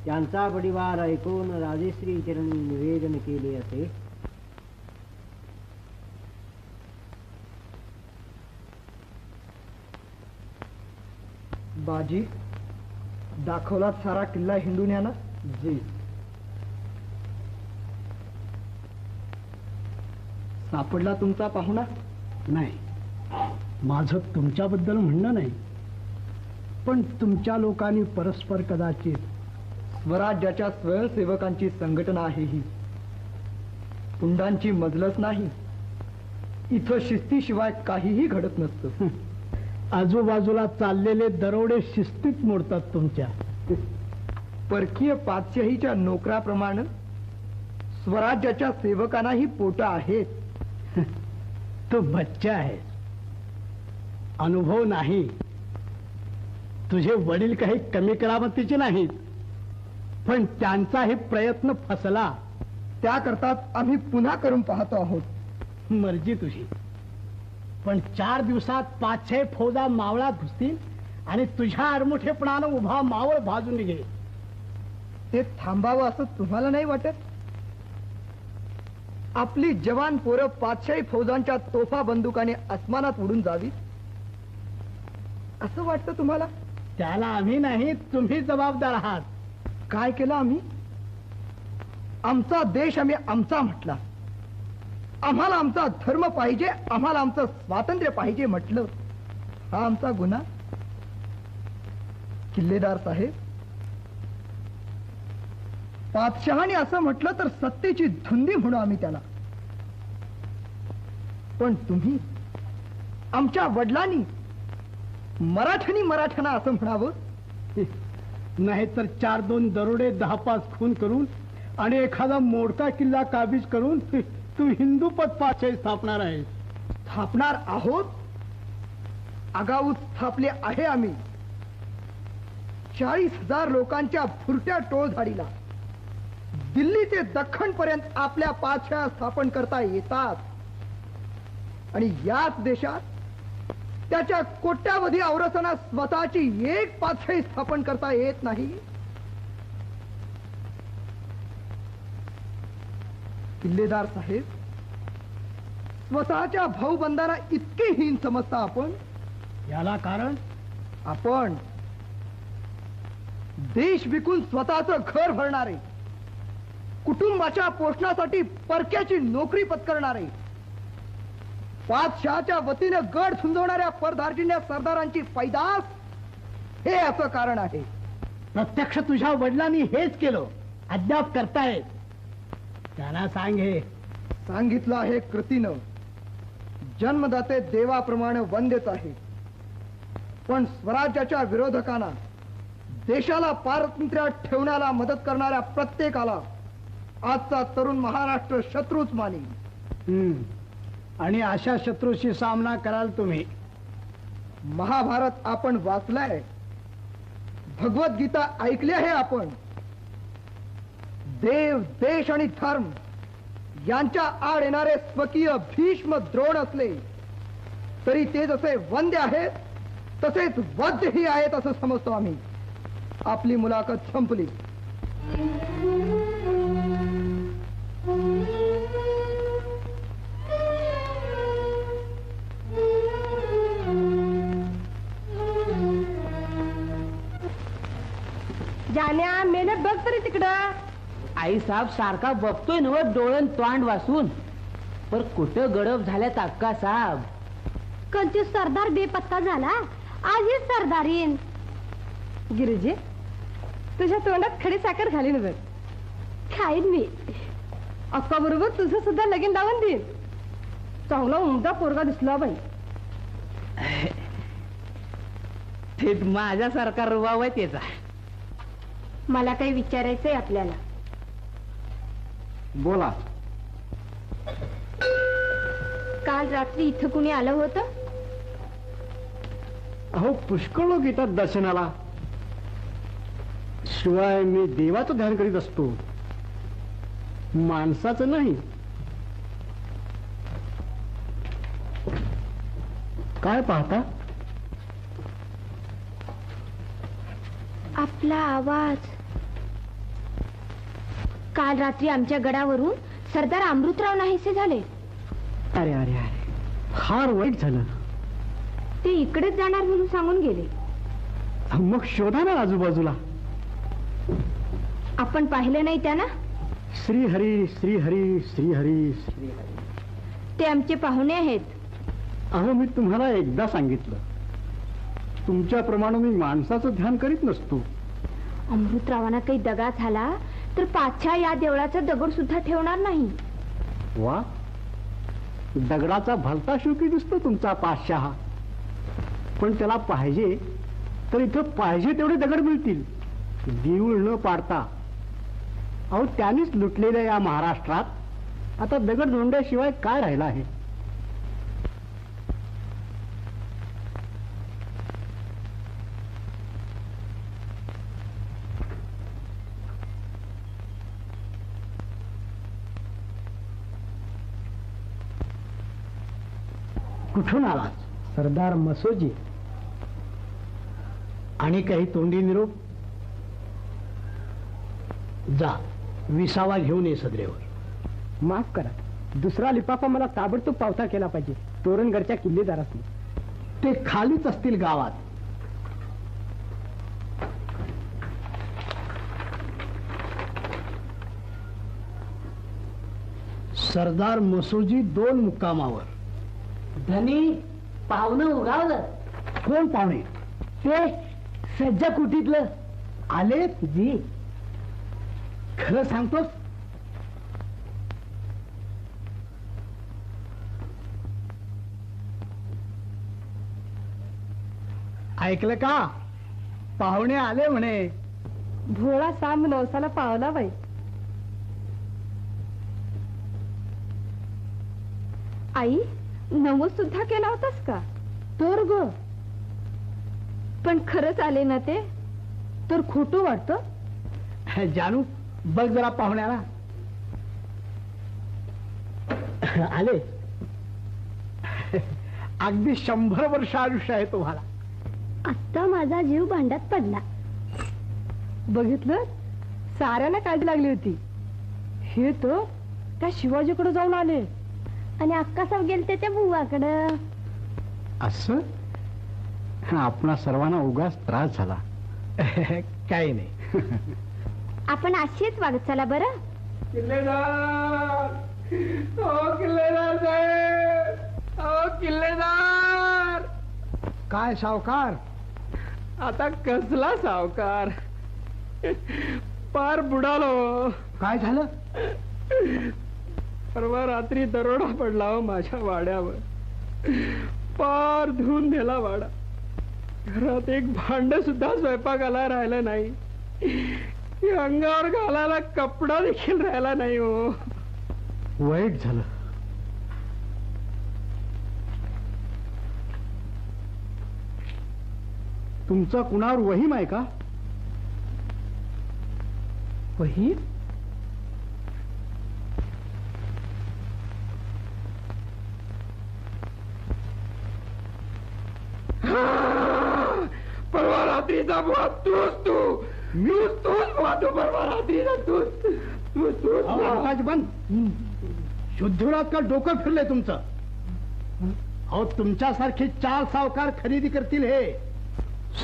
त्यांचा बडिवार ऐकून राजेश्री चरणी निवेदन केले असे. बाजी दाखवला सारा किल्ला हिंडून या ना. जी. सापडला तुमचा पाहुणा? नाही, माझं तुमच्याबद्दल म्हणणं नाही, पण तुमच्या लोकांनी परस्पर कदाचित स्वराज्याच्या स्वयंसेवकांची संघटना आहे ही. पुंडांची मजलच नाही. इथं शिस्तीशिवाय काहीही घडत नसतं. आजूबाजूला चाललेले दरोडे शिस्तीत मोडतात तुमच्या. परकीय पातशाहीच्या नोकराप्रमाणे स्वराज्याच्या सेवकांनाही पोट आहेत. तो बच्चा आहे, अनुभव नाही. तुझे वडील काही कमी करामतीचे नाहीत, पण त्यांचाही प्रयत्न फसला. त्याकरता आम्ही पुन्हा करून पाहतो आहोत. मर्जी तुझी, पण 4 दिवसात 5-6 फौजा मावळात घुसतील आणि तुझ्या आडमुठेपणानं उभा मावळ भाजून निघेल. ते थांबावं असं तुम्हाला नाही वाटत? आपली जवान पोरं 5-6 फौजांच्या तोफा बंदुकाने आसमानात उडून जावी असं वाटतं तुम्हाला? त्याला आम्ही नाही, तुम्ही जबाबदार आहात. काय केलं आम्ही? आमचा देश आम्ही आमचा म्हटला. आम्हाला आमचा धर्म पाहिजे, आम्हाला आमचं स्वातंत्र्य पाहिजे म्हटलं. हा आमचा गुन्हा? किल्लेदार साहेब, पातशहाने असं म्हटलं तर सत्तेची धुंदी म्हणू आम्ही त्याला. पण तुम्ही, आमच्या वडिलांनी मराठ्यांनी मराठ्यांना असं म्हणावं? नाहीतर 4-2 दरोडे 10-5 खून करून आणि एखादा मोडका किल्ला काबीज करून तू हिंदू पद पाचही स्थापणार आहेस. स्थापणार आहोत. आगाऊ स्थापले आहे आम्ही. 40,000 लोकांच्या फुरट्या टोळधाडीला दिल्ली ते दख्खन पर्यंत आपल्या पाछ्या स्थापन करता येतात. आणि याच देशात त्याच्या कोट्यावधी औरसांना स्वतःची एक पातळी स्थापन करता येत नाही. किल्लेदार साहेब, स्वतःच्या भाऊबंधांना इतके हीन समजता आपण. याला कारण आपण देश विकून स्वतःचं घर भरणारे, कुटुंबाच्या पोषणासाठी परक्याची नोकरी पत्करणारे, पातशहाच्या वतीनं गड झुंजवणाऱ्या परधार्जिन्या सरदारांची पैदास, हे असं कारण आहे. प्रत्यक्ष तुझ्या वडिलांनी हेच केलं, अद्याप करतायत. त्यांना सांग हे. सांगितलं आहे कृतीनं. जन्मदाते देवाप्रमाणे वंद्यच आहे, पण स्वराज्याच्या विरोधकांना, देशाला पारतंत्र्यात ठेवण्याला मदत करणाऱ्या प्रत्येकाला आजचा तरुण महाराष्ट्र शत्रूच मानेल. आणि अशा शत्रूशी सामना कराल तुम्ही. महाभारत आपण वाचलाय, भगवद्गीता ऐकली आहे आपण. देव, देश आणि धर्म यांच्या आड येणारे स्वकीय भीष्म द्रोण असले तरी ते जसे वंद्य आहेत तसेच वध्यही आहेत असं समजतो आम्ही. आपली मुलाखत संपली. जाण्या मेले बघ तरी तिकडं. आई साहेब सारखा बघतोय नव डोळण तोंड वासून, पर कुठं गडप झाल्यात अक्का साहेब. कंचू सरदार बेपत्ता झाला, आज ही सरदारीन. गिरिजे, तुझ्या तोंडात खडी साखर घालीन बघ. खाईन मी. अक्का बरोबर तुझं सुद्धा लगीन लावून देईन. चांगला उमदा पोरगा दिसला बाई. ते माझ्यासारखा रुबाब आहे त्याचा. मला काही विचारायचंय आपल्याला. बोला. काल रात्री इथं कुणी आलं होतं? अहो, पुष्कळ लोक येतात दर्शनाला. शिवाय मी देवाचं ध्यान करीत असतो, माणसाचं नाही. काय पाहता? आपला आवाज. काल रात्री आमच्या गडावरून सरदार अमृतराव नाहीसे झाले. अरे अरे अरे, फार वाईट झालं. ते इकडेच जाणार म्हणून सांगून गेले. मग शोधा ना आजूबाजूला. आपण पाहिलं नाही त्यांना? श्री हरी श्री हरी श्री हरी श्री. ते आमचे पाहुणे आहेत. अहो, मी तुम्हाला एकदा सांगितलं, तुमच्याप्रमाणे मी माणसाचं ध्यान करीत नसतो. अमृतरावांना काही दगा झाला तर पाछा या देवळाचा दगड सुद्धा ठेवणार नाही. वा, दगडाचा भलता शोकी दिसतो तुमचा पातशाह. पण त्याला पाहिजे तर इथं पाहिजे तेवढे दगड मिळतील, देऊळ न पाडता. अहो, त्यांनीच लुटलेल्या या महाराष्ट्रात आता दगड धोंड्याशिवाय काय राहिला आहे? कुठून आलात? सरदार मसोजी. आणि काही तोंडी निरोप? जा, विसावा घेऊन ये सदरेवर. माफ करा, दुसरा लिफाफा मला ताबडतोब पावता केला पाहिजे तोरणगडच्या किल्लेदारासनी. ते खालीच असतील गावात. सरदार मसोजी 2 मुक्कामावर. धनी पाहुणं उगावलं. कोण पाहुणे? ते सज्जा कुटीतलं आले जी. खरं सांगतोस? ऐकलं का? पाहुणे आले म्हणे. भोळा सांब नवसाला पावला बाई. आई, नमोद सुद्धा केला होतास का? तर ग, पण खरंच आले ना ते? तर खोटं वाटतं. जानू, बघ जरा पाहुण्याला. आले. अगदी 100 वर्ष आयुष्य आहे तुम्हाला. आत्ता माझा जीव भांड्यात पडला. बघितलं, साऱ्याला काळजी लागली होती. हे तर त्या शिवाजीकडे जाऊन आले. आणि अक्का सब गेलते त्या बुवाकडं. असं आपणा सर्वांना उगाच त्रास झाला. काही नाही. आपण अशीच वागत चला बरं. किल्लेदार, ओ किल्लेदार साहेब, ओ किल्लेदार. काय सावकार? आता कसला सावकार, पार बुडालो. काय झालं? परवा रात्री दरोडा पडला हो माझ्या वाड्यावर. पार धुवून नेला वाडा. घरात एक भांड सुद्धा स्वयंपाकाला राहिलं नाही. अंगावर घालायला कपडा देखील राहिला नाही हो. वाईट झालं. तुमचा कुणावर वहीम आहे का? वही? परवा रात्रीचा बुवा तूच बुवा तू परवा रात्रीचा तूच आवाज बंद. शुद्धीरात का डोकं फिरलंय तुमचं? अहो, तुमच्यासारखे 4 सावकार खरेदी करतील हे.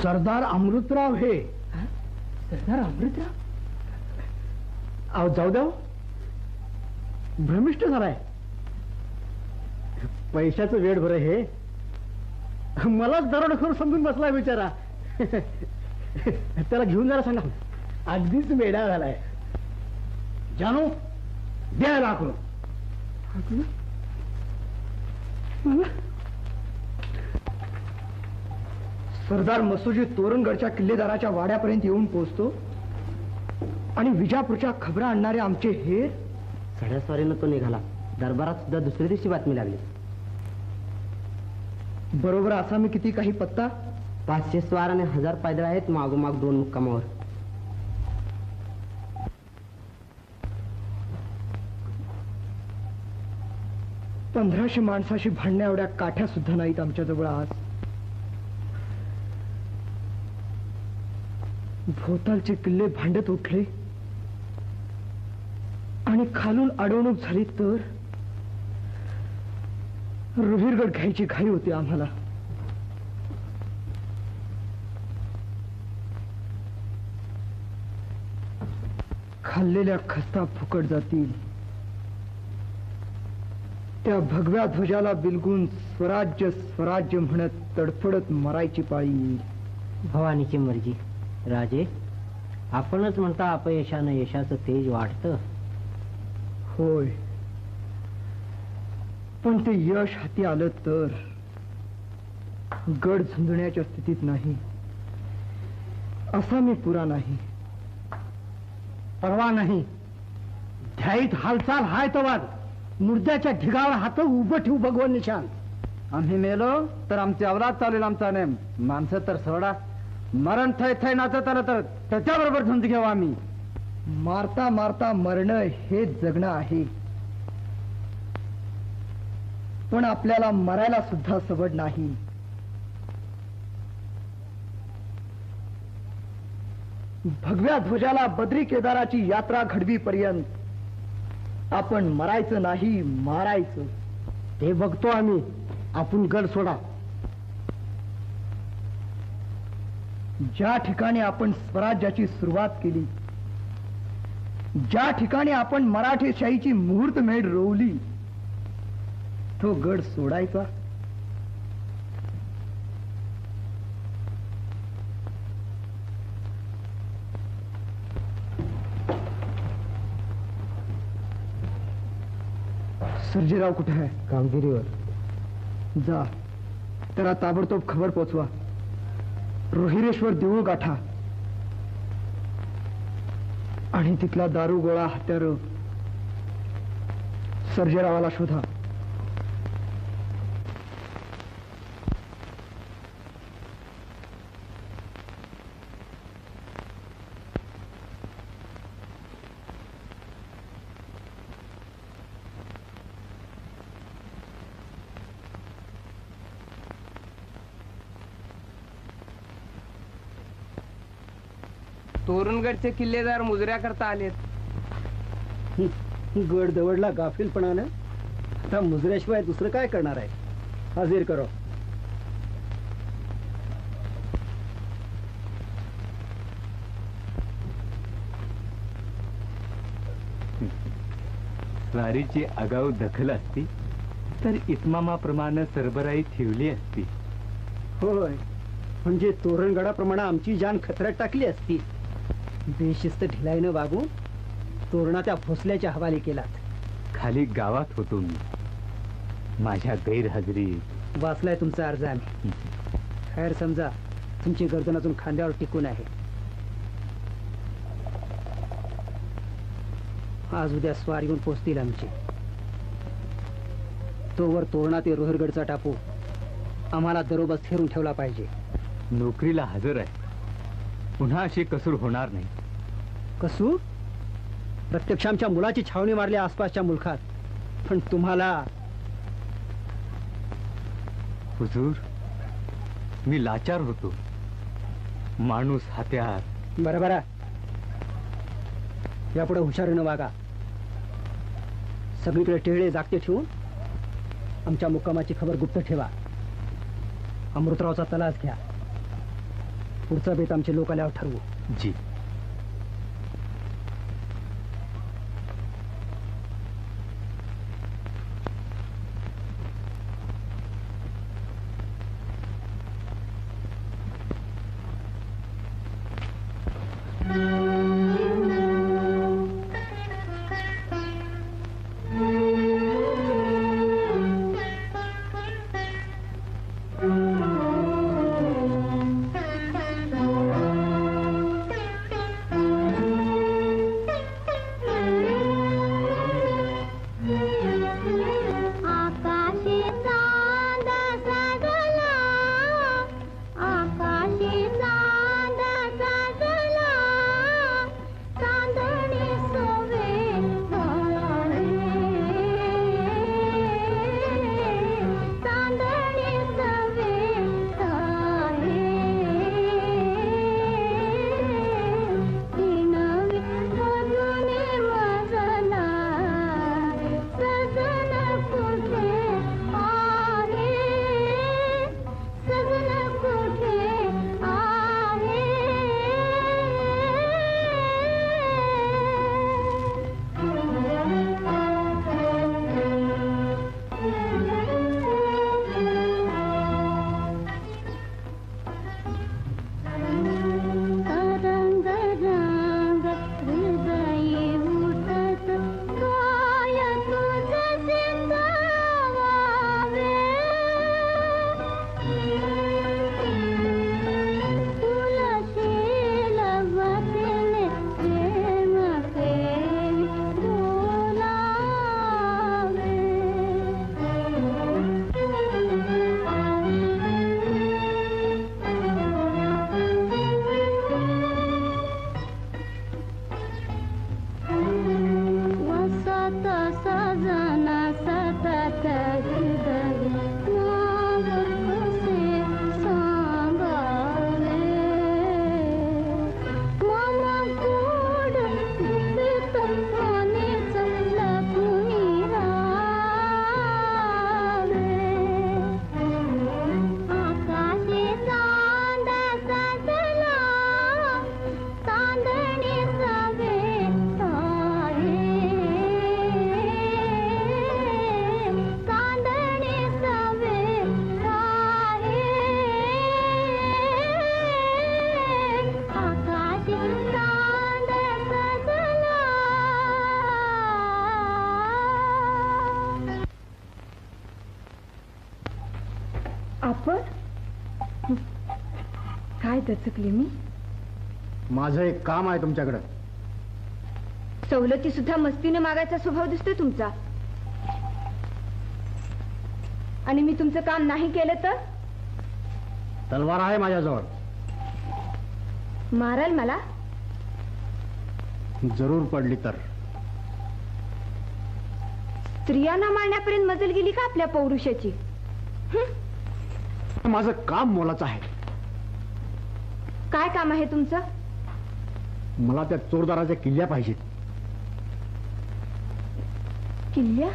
सरदार अमृतराव हे. सरदार अमृतराव? अहो, जाऊ द्या. भ्रमिष्ट झालाय. पैशाचं वेळ बरं हे. मलाच दरोडेखोर समजून बसलाय बिचारा. त्याला घेऊन जायला सांगा. अगदीच वेडा झालाय. जानू, द्यायला आकलो. सरदार मसोजी तोरणगडच्या किल्लेदाराच्या वाड्यापर्यंत येऊन पोहोचतो आणि विजापूरच्या खबरा आणणारे आमचे हेर सड्यास्वारीनं तो निघाला. दरबारात सुद्धा दुसऱ्या दिवशी बातमी लागली. बरोबर असा मी किती काही पत्ता? 500 स्वार आणि 1000 पायदळ आहेत मागोमाग 2 मुक्कामावर. पंधराशे माणसाशी भांडण्या एवढ्या काठ्या सुद्धा नाहीत आमच्याजवळ आज. भोवतालचे किल्ले भांडत उठले आणि खालून अडवणूक झाली तर रोहिरगड घ्यायची घाई होती आम्हाला. खाल्लेल्या खस्ता फुकट जातील. त्या भगव्या ध्वजाला बिलगून स्वराज्य स्वराज्य म्हणत तडफडत मरायची पाळी येईल. भवानीची मर्जी. राजे, आपणच म्हणता अपयशानं यशाचं तेज वाढतं. होय, पण ते यश हाती आलं तर गड झुंजण्याच्या स्थितीत नाही. असा मी पुरा नाही. परवा नाही. ध्याईत हालचाल हाय तवार मुर्द्याच्या ढिगावर हात उभं ठेवू भगवान निशान. आम्ही मेलो तर आमची अवलाद चालेल आमचा नेम. माणसं तर सोडा. मरण थै थै नाचत आलं तर त्याच्याबरोबर झुंज घेऊ आम्ही. मारता मारता मरणं हे जगणं आहे, पण आपल्याला मरायला सुद्धा सवड नाही. भगव्या ध्वजाला बद्री केदाराची यात्रा घडवीपर्यंत आपण मरायचं नाही, मारायचं. ते बघतो आम्ही. आपण गड सोडा. ज्या ठिकाणी आपण स्वराज्याची सुरुवात केली, ज्या ठिकाणी आपण मराठेशाहीची मुहूर्तमेढ रोवली, तो गड सोडायचा. सर्जेराव कुठे आहे? कामगिरीवर. जा, त्याला ताबडतोब खबर पोचवा. रोहिरेश्वर देऊळ गाठा आणि तिथला दारू गोळा हत्यार सर्जेरावाला शोधा. तोरणगडचे किल्लेदार मुजऱ्या करता आलेत. गड दवडला गाफीलपणानं. आता मुजऱ्याशिवाय दुसरं काय करणार आहे? हजर करो. स्वारीची आगाऊ दखल असती तर इतमामाप्रमाणे सरबराई ठेवली असती. होय, म्हणजे तोरणगडाप्रमाणे आमची जान खतऱ्यात टाकली असती. बेशिस्त ढिलाईनं वागून तोरणा त्या भोसल्याच्या हवाली केलात. खाली गावात होतो मी. माझ्या गैरहजेरीत वाचलाय तुमचा अर्ज आम्ही. खैर समजा तुमची गर्दन अजून खांद्यावर टिकून आहे. आज उद्या स्वार येऊन पोचतील आमची. तोवर तोरणा ते रोहरगडचा टापू आम्हाला दरोबस ठेरून ठेवला पाहिजे. नोकरीला हजर आहे. पुन्हा अशी कसूर होणार नाही. कसू? प्रत्यक्ष आमच्या मुलाची छावणी मारली आसपासच्या मुलखात. पण तुम्हाला हुजूर, मी लाचार होतो. माणूस हात्यार. बरोबर आहे. यापुढे हुशारीनं वागा. सगळीकडे टेहळे जागते ठेवून आमच्या मुक्कामाची खबर गुप्त ठेवा. अमृतरावचा तलास घ्या. पुढचा बेत आमचे लोक आल्यावर ठरवू. जी. आपण काय दचकले मी. माझं एक काम आहे तुमच्याकडे. सवलती सुद्धा मस्तीने मागायचा स्वभाव दिसतोय तुमचा. आणि मी तुमचं काम नाही केलं तर तलवार आहे माझ्याजवळ. माराल मला? जरूर पडली तर. स्त्रियांना मारण्यापर्यंत मजल गेली का आपल्या पौरुषाची? माझं काम मोलाचं आहे. काय काम आहे तुमचं? मला त्या चोरदाराच्या किल्ल्या पाहिजेत. किल्ल्या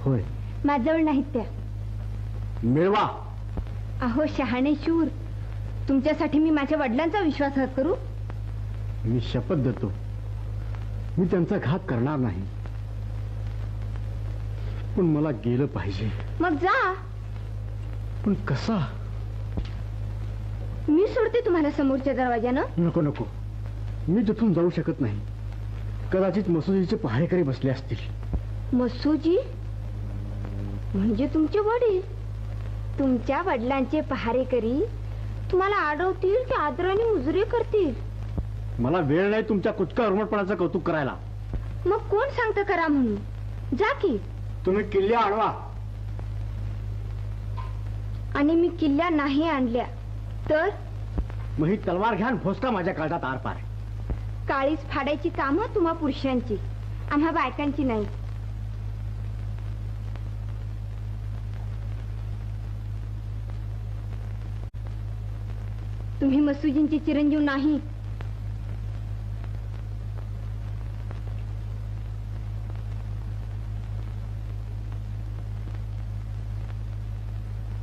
होय. माझ्याजवळ नाहीत त्या. मिळवा. अहो शहाणे शूर, तुमच्यासाठी मी माझ्या वडिलांचा विश्वासघात करू? मी शपथ देतो मी त्यांचा घात करणार नाही, पण मला गेलं पाहिजे. मग जा. पण कसा? मी सोडते तुम्हाला समोरच्या दरवाज्यानं. नको नको, मी तिथून जाऊ शकत नाही. कदाचित मसुदीचे पहारेकरी बसले असतील. मसूजी म्हणजे तुमचे वडील. तुमच्या वडिलांचे पहारेकरी तुम्हाला अडवतील की आदराने मुजरे करतील? मला वेळ नाही तुमच्या कुचका उर्मटपणाचं कौतुक करायला. मग कोण सांगतं करा म्हणून? जा की. तुम्ही किल्ल्या आणवा. आणि मी किल्ल्या नाही आणल्या तर? मग ही तलवार घ्या आणि भोसका माझ्या काळजात आर पार. काळीच फाडायची कामं तुम्हा पुरुषांची, आम्हा बायकांची नाही. तुम्ही मसूजींचे चिरंजीव नाही.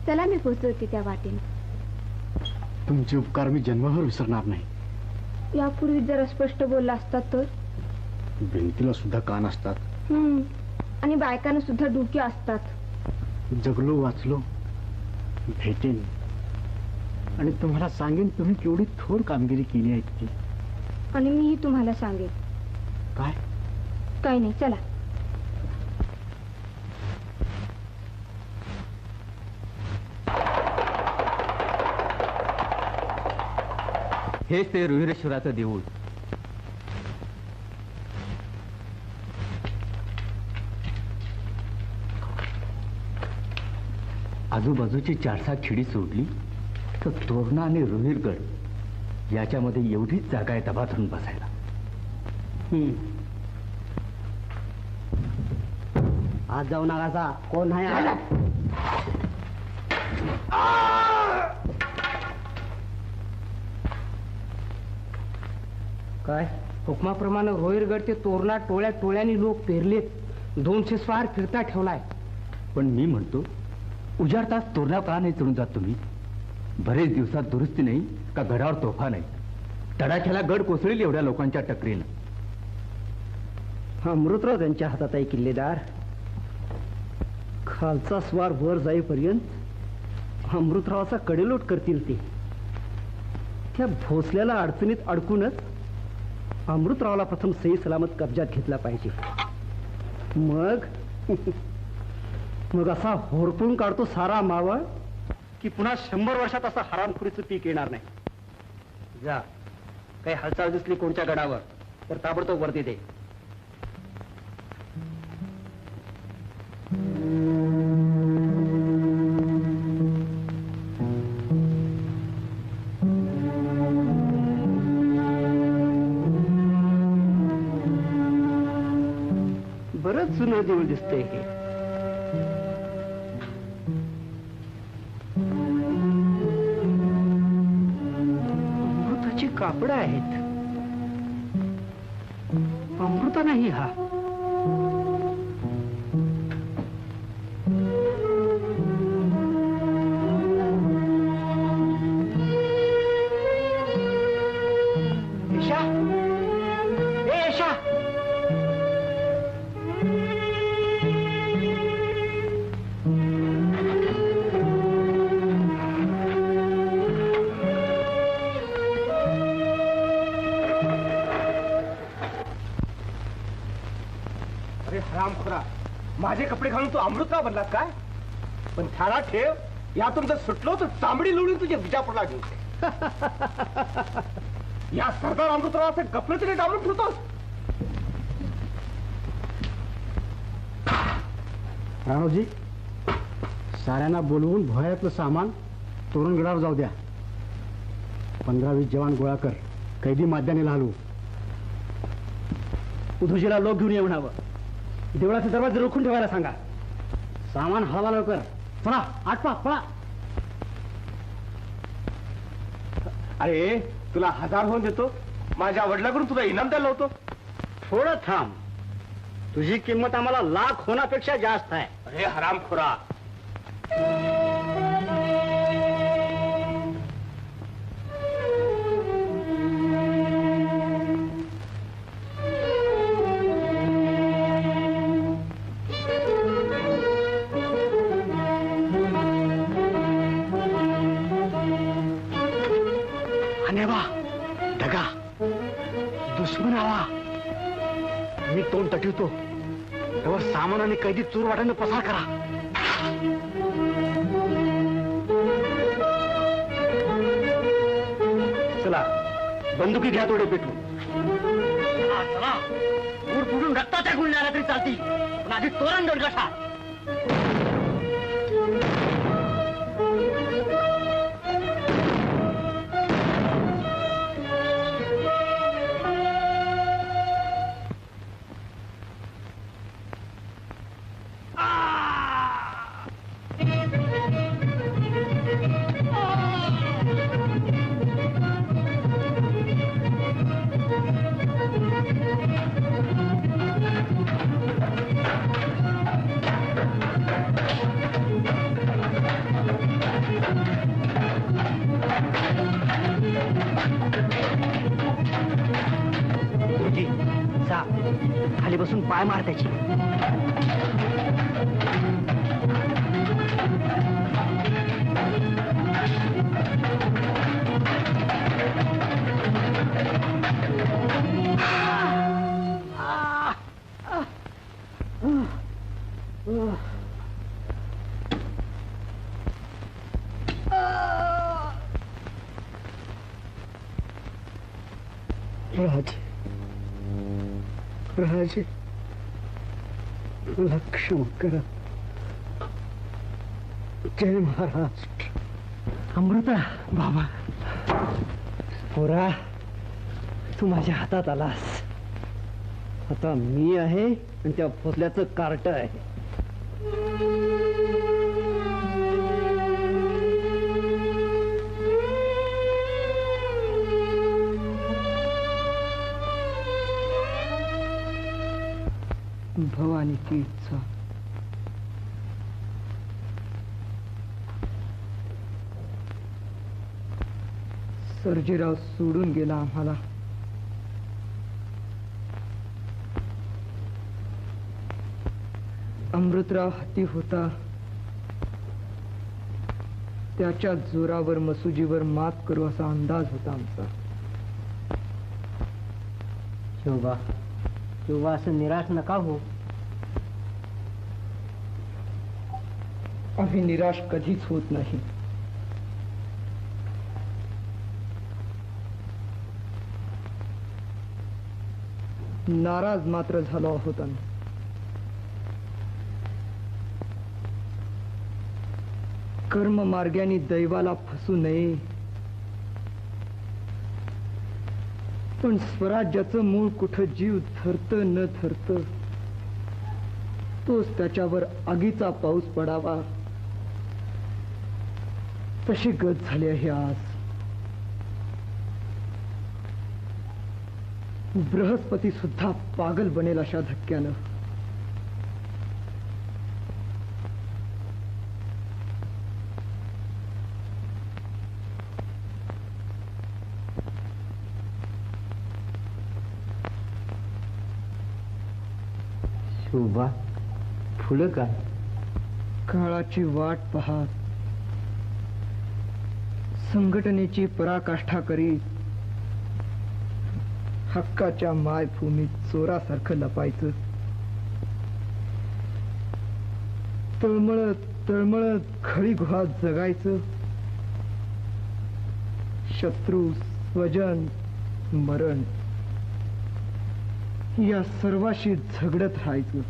चला मी पोहोचवते त्या वाटेने. तुमचे उपकार मी जन्मभर विसरणार नाही. यापूर्वी जरा स्पष्ट बोलला असतात तर. भिंतीला सुद्धा कान असतात. आणि बायकांना सुद्धा डोके असतात. जगलो वाचलो भेटेन आणि तुम्हाला सांगेन तुम्ही केवढी थोर कामगिरी केली आहे ती. आणि मीही तुम्हाला सांगेन. काय? काही नाही, चला. हेच ते रुहिरेश्वराचं देऊळ. आजूबाजूची 4-6 खिडी सोडली तर तोरणा आणि रुहिरगड याच्यामध्ये एवढीच जागा आहे दबा धरून बसायला. आज जाऊ नका. कोण नाही आला? काय हुकमाप्रमाणे रोहिरगड ते तोरणा टोळ्या टोळ्यानी लोक पेरलेत. 200 स्वार फिरता ठेवलाय. पण मी म्हणतो उजाडताच तोरणा का नाही चढून जात तुम्ही? बरेच दिवसात दुरुस्ती नाही का गडावर तोफा नाही. तडाख्याला गड कोसळील एवढ्या लोकांच्या टकरीनं. अमृतराव त्यांच्या हातात आहे किल्लेदार. खालचा स्वार वर जाईपर्यंत अमृतरावाचा कडेलोट करतील ते. त्या भोसल्याला अडचणीत अडकूनच अमृतरावला प्रथम सही सलामत कब्जात घेतला पाहिजे. मग असा होरपून काढतो सारा मावळ की पुन्हा 100 वर्षात असं हरामखोरीचं पीक येणार नाही. जा, काही हालचाल दिसली कोणत्या गडावर तर ताबडतोब वरती दे. बरंच जुनं देऊळ दिसतंय हे. अमृताची कापडं आहेत. अमृता नाही हा. माझे कपडे घालून तू अमृतराव बनलास काय? पण ध्यानात ठेव, यातून जर सुटलो तर चांबडी लोळून तुझ्या विजापूरला घेऊन या सरदार अमृतरावाचे गपले तरी डावलून ठेवतोस. राणोजी, साऱ्यांना बोलवून भोयातलं सामान तोरणगडावर जाऊ द्या. 15-20 जवान गोळा कर. कैदी माध्याने हलवू. उधोजीला लोक घेऊन ये म्हणावं. देवळाचे दरवाजे रोखून ठेवायला सांगा. सामान हलवा लवकर. चला, आटपा, पळा. अरे तुला 1000 होऊन देतो. माझ्या वडिलाकडून तुला इनाम द्यायला होतो. थोडं थांब. तुझी किंमत आम्हाला लाख होण्यापेक्षा जास्त आहे. अरे हरामखोरा, अनेवा ढगा दुश्मन आवा. मी तोंड तटवतो तेव्हा सामान आणि कैदी चोर वाटाने पसार करा. चला बंदुकी घ्या थोडे पेटून. चला दूर पुढून रक्ताच्या गुंड्या आल्या तरी चालतील, पण आधी तोरण गडगटा. खाली बसून पाय मार त्याची. राजे लक्ष्म करा. जय महाराष्ट्र. अमृता बाबा, पोरा तू माझ्या हातात आलास. आता मी आहे आणि त्या भोसल्याचं कार्ट आहे. भवानीची इच्छा. सर्जेराव सोडून गेला आम्हाला. अमृतराव हाती होता. त्याच्या जोरावर मसुजीवर मात करू असा अंदाज होता आमचा. शोभा शोभा, असं निराश नका हो. आम्ही निराश कधीच होत नाही. नाराज मात्र झालो आहोत आम्ही. कर्म मार्गाने दैवाला फसू नये, पण स्वराज्याचं मूळ कुठं जीव धरत न धरत तोच त्याच्यावर आगीचा पाऊस पडावा, तशी गत झाली आहे आज. बृहस्पती सुद्धा पागल बनेल अशा धक्क्यानं. शोभा, फुलं काय? काळाची वाट पाहत, संघटनेची पराकाष्ठा करीत, हक्काच्या मायभूमीत चोरासारखं लपायचं. तळमळत तळमळत खळी गुहात जगायचं. शत्रू, स्वजन, मरण या सर्वाशी झगडत राहायचं.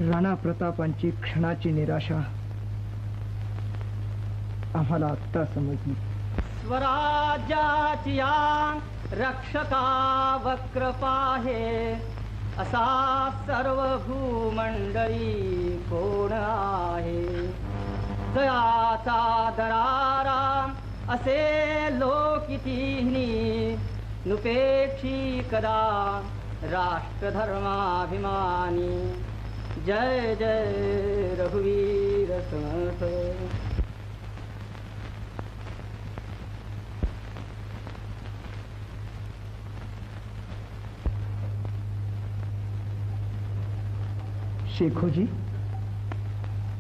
राणा प्रतापांची क्षणाची निराशा आम्हाला आत्ता समजली. स्वराज्याची रक्षका वक्र पाहे, असा सर्व भूमंडळी कोण आहे. जयाचा दरारा असे लोकितीनी नुपेक्षी कदा राष्ट्रधर्माभिमानी. जय जय रघुवीर समर्थ. शेखोजी,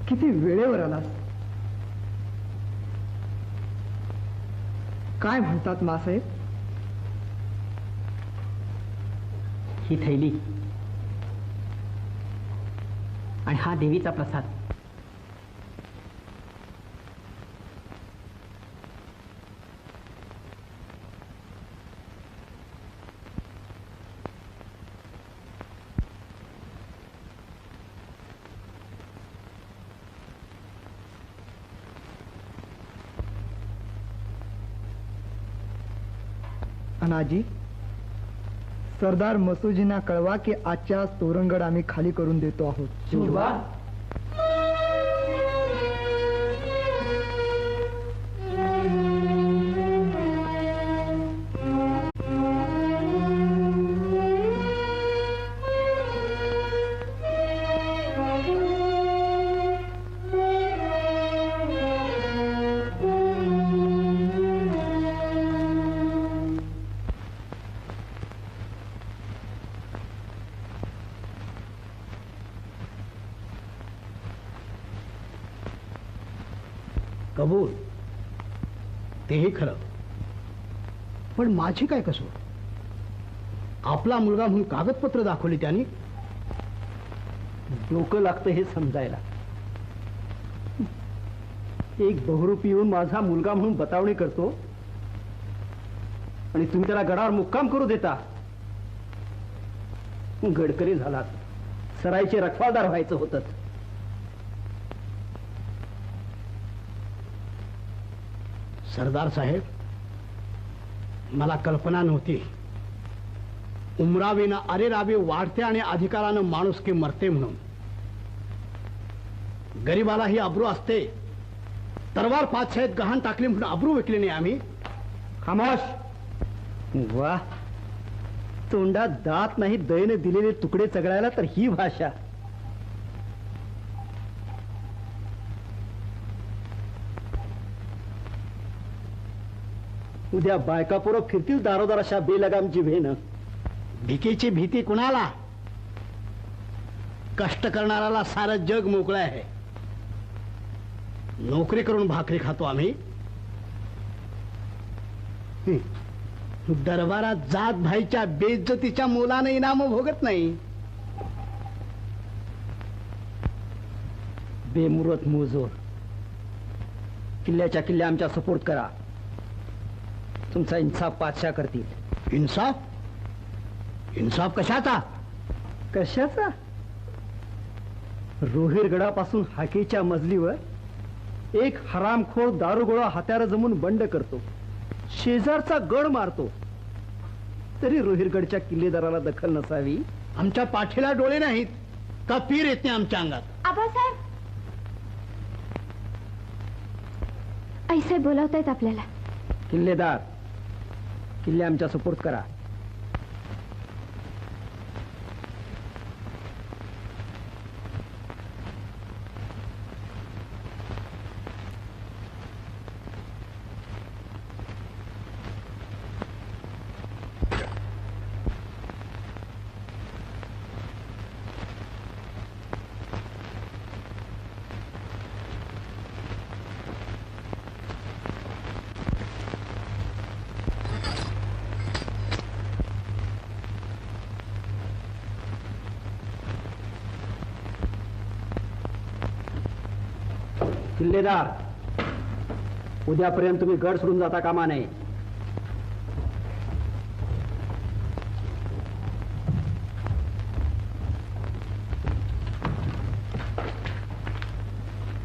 किती वेळेवर आलास. काय म्हणतात मासाहेब? ही थैली आणि हा देवीचा प्रसाद. अनाजी, सरदार मसोजींना कळवा की आजच्या तोरणगड आम्ही खाली करून देतो आहोत. शिवा, कबूल, तेही खरं, पण माझी काय कसूर? आपला मुलगा म्हणून कागदपत्र दाखवली त्यांनी. डोकं लागतं हे समजायला. एक बहुरूपी येऊन माझा मुलगा म्हणून बतावणी करतो आणि तुम्ही त्याला गडावर मुक्काम करू देता. गडकरी झालात, सराईचे रखवालदार व्हायचं होतं. सरदार साहेब, मला कल्पना नव्हती उमरावीनं अरेरावी वाढते आणि अधिकारानं माणुसकी मरते म्हणून. गरीबाला ही अब्रू असते. तरवार पाचशाहीत गहाण टाकली म्हणून अब्रू विकली नाही आम्ही. खामोश. वा, तोंडात दात नाही दयेने दिलेले तुकडे चगळायला तर ही भाषा. उद्या बायका पोरं फिरतील दारोदार अशा बेलगाम जिभेनं. भिकेची भीती कुणाला? कष्ट करणाऱ्याला सारं जग मोकळं आहे. नोकरी करून भाकरी खातो आम्ही. दरबारात जात भाईच्या बेइज्जतीच्या मोलाने इनाम भोगत नाही. बेमुरत मोजोर किल्ल्याच्या किल्ल्या आमच्या सपोर्ट करा. तुमचा इन्साफ पातशा करतील. इन्साफ? इन्साफ कशाचा? कशाचा? रोहिरगडापासून हाकेच्या मजलीवर एक हरामखोर दारुगोळा हात्यार जमून बंड करतो, शेजारचा गड मारतो, तरी रोहिरगडच्या किल्लेदाराला दखल नसावी. आमच्या पाठीला डोळे नाहीत का पीर येत नाही आमच्या अंगात? आबासाहेब, ऐसे बोलवतायत आपल्याला. किल्लेदार, किल्ले आमच्या सपोर्ट करा. किल्लेदार, उद्यापर्यंत तुम्ही गड सोडून जाता कामा नये.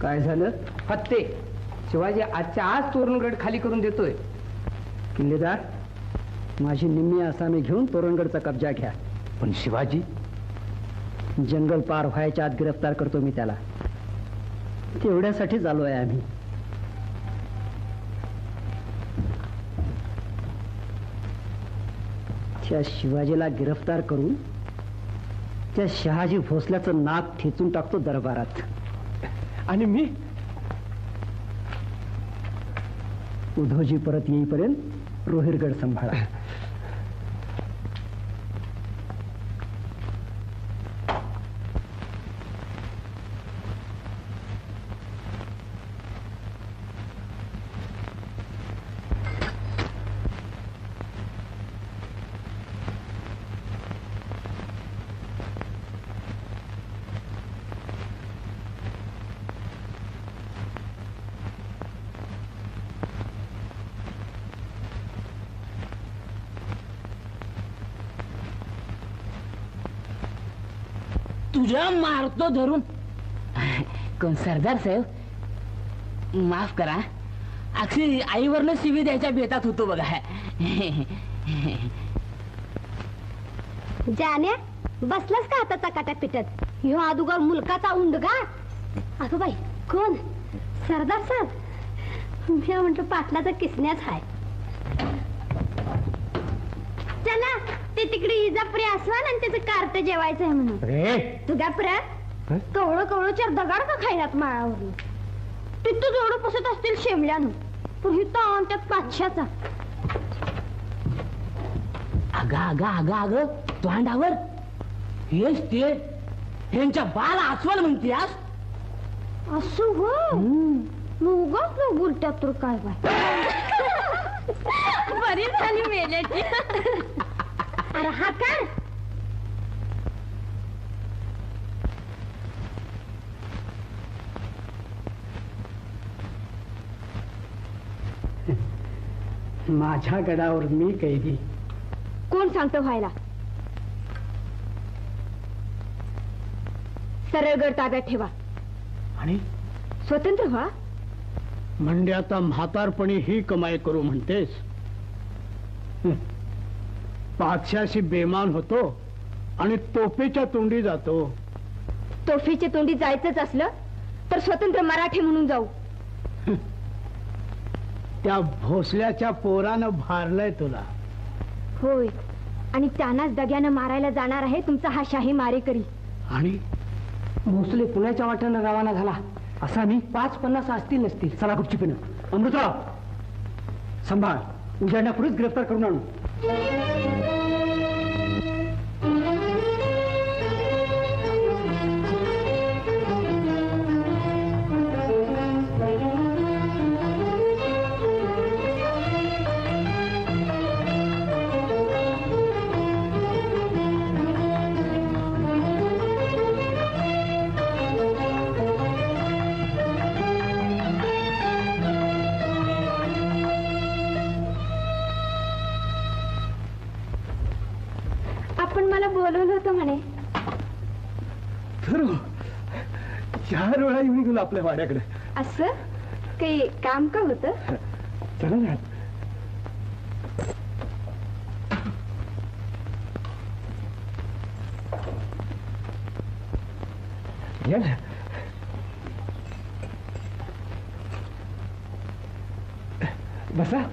काय झालं? फत्ते, शिवाजी आजच्या आज तोरणगड खाली करून देतोय. किल्लेदार, माझी निम्मी आसामी घेऊन तोरणगडचा कब्जा घ्या. पण शिवाजी, जंगल पार व्हायच्या आत गिरफ्तार करतो मी त्याला. तेवढ्यासाठी आलोय आम्ही. त्या शिवाजीला गिरफ्तार करून त्या शहाजी भोसल्याचं नाक ठेचून टाकतो दरबारात. आणि मी उद्धवजी परत येईपर्यंत रोहिरगड सांभाळा. तुझ्या मारतो धरून. कोण सरदार साहेब माफ करा, अक्षी आईवरनं शिवी द्यायच्या बेतात होतो बघा. जाण्या बसलास का आता चकाट्या पिटत? ह्यो अदुगर मुलकाचा उंडगा. अगं बाई कोण? सरदार साहेब. मी म्हंटल पाटलाचा किसण्याच हाय. चला ते तिकडे इजापुरी आसवान आणि त्याचं कार्ट जेवायचं आहे म्हणून. तुझ्या प्रा कवळं कवळं चार दगाड का खायनात माळावरून. तिथं जोडं पसत असतील शेमल्यानं, पण हिथं त्यात पाचशाचा. अगा अगा अगा अग तोंडावर हेच ते ह्यांच्या बाला आसवल म्हणतीयास. असं हो मग उगाच न बोलत्यात तर काय बाय. बरी झाली मेल्याची. अरे हा काय माझ्या गडावर मी कैदी. कोण सांगतो व्हायला? सरळ गड ताब्यात ठेवा आणि स्वतंत्र व्हा. म्हणजे आता म्हातारपणी ही कमाई करू म्हणतेस? पाचशाशी बेमान होतो आणि तोफेच्या तोंडी जातो. तोफीच्या तोंडी जायचंच असलं तर स्वतंत्र मराठी म्हणून जाऊ. त्या भोसल्याच्या पोरानं भारलंय तुला. होय, आणि त्यांनाच दग्यानं मारायला जाणार आहे तुमचा हा शाही मारेकरी. आणि भोसले पुण्याच्या वाटेनं रवाना झाला. असा मी 5-50 असतील नसतील. चला कुठची पिणं. अमृतराव सांभाळ, उजाडण्यापूर्वीच गिरफ्तार करून आणू. आपण मला बोलवलं होतं म्हणे. तर 4 वेळा येऊन गेलो आपल्या वाड्याकडे. असं काही काम का होतं? चला ना. या ना. बसा.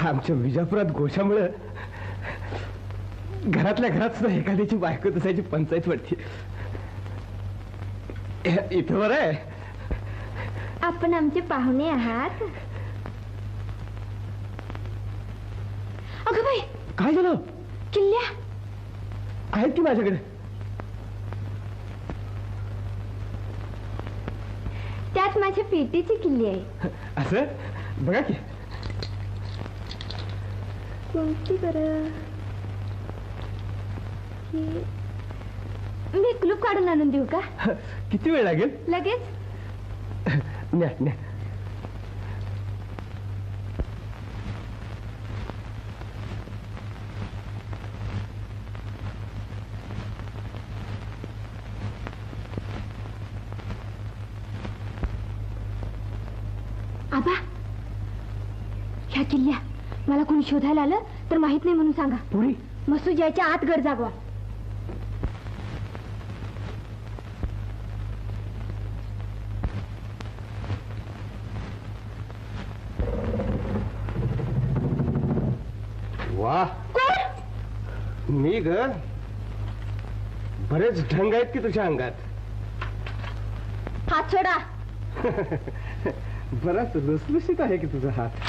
आमच्या विजापुरात गोशामुळे घरातल्या घरात सुद्धा एखाद्याची बायको तसायची पंचायत वाटते. इथं बरं आहे. आपण आमचे पाहुणे आहात. अगं बाई काय झालं? किल्ल्या आहेत की माझ्याकडे. त्यात माझ्या पेटीची किल्ली आहे. असं बघा की. कोणती बरं? मी क्लूप काढून आणून देऊ का? किती वेळ लागेल? लगेच. न्या न्या. आबा ह्या किल्ल्या मला कोणी शोधायला आलं तर माहित नाही म्हणून सांगा. पुरी मसूद यायच्या आत गड जागवा. वा मी ग बरेच ढंग आहेत की तुझ्या अंगात हात सोडा. बराच लुसलुसीत आहे की तुझा हात.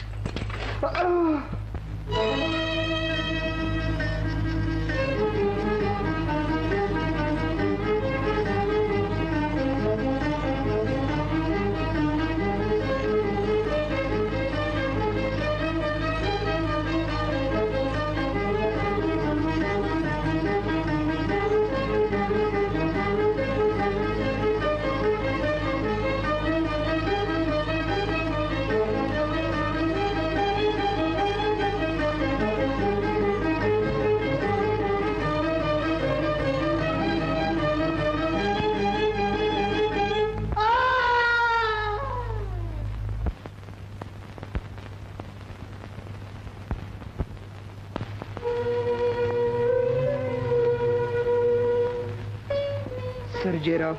सर्जेराव,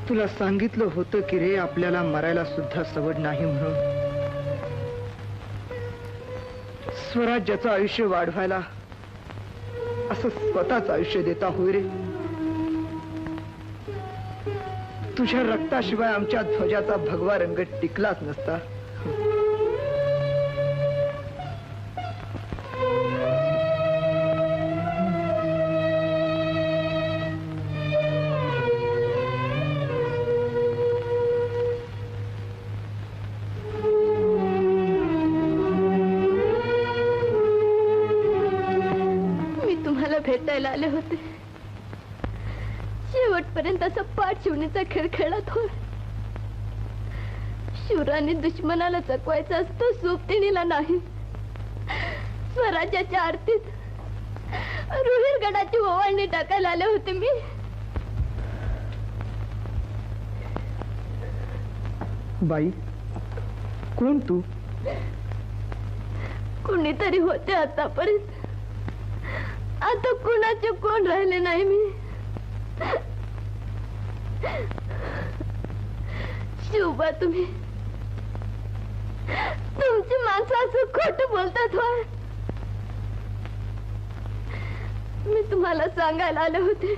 तुला सांगितलं होतं की रे आपल्याला मरायला सुद्धा सवड नाही म्हणून. स्वराज्याचं आयुष्य वाढवायला असं स्वतःच आयुष्य देता होय रे. तुझ्या रक्ताशिवाय आमच्या ध्वजाचा भगवा रंग टिकलाच नसता. भेटायला आले होते. शेवटपर्यंत असा पाठ शिवण्याचा खेळ खेळत होय. शूराने दुश्मनाला चकवायचा असतो, सोबतिणीला नाही. स्वराज्याच्या आरतीत रुहीरगडाची ओवाळणी टाकायला आले होते मी. बाई, कोण तू? कुणीतरी होते आतापर्यंत, आता कुणाचे कोण राहिले नाही मी. शिवबा, तुम्ही तुमची माणसं असं खोटं बोलतात होय. मी तुम्हाला सांगायला आले होते,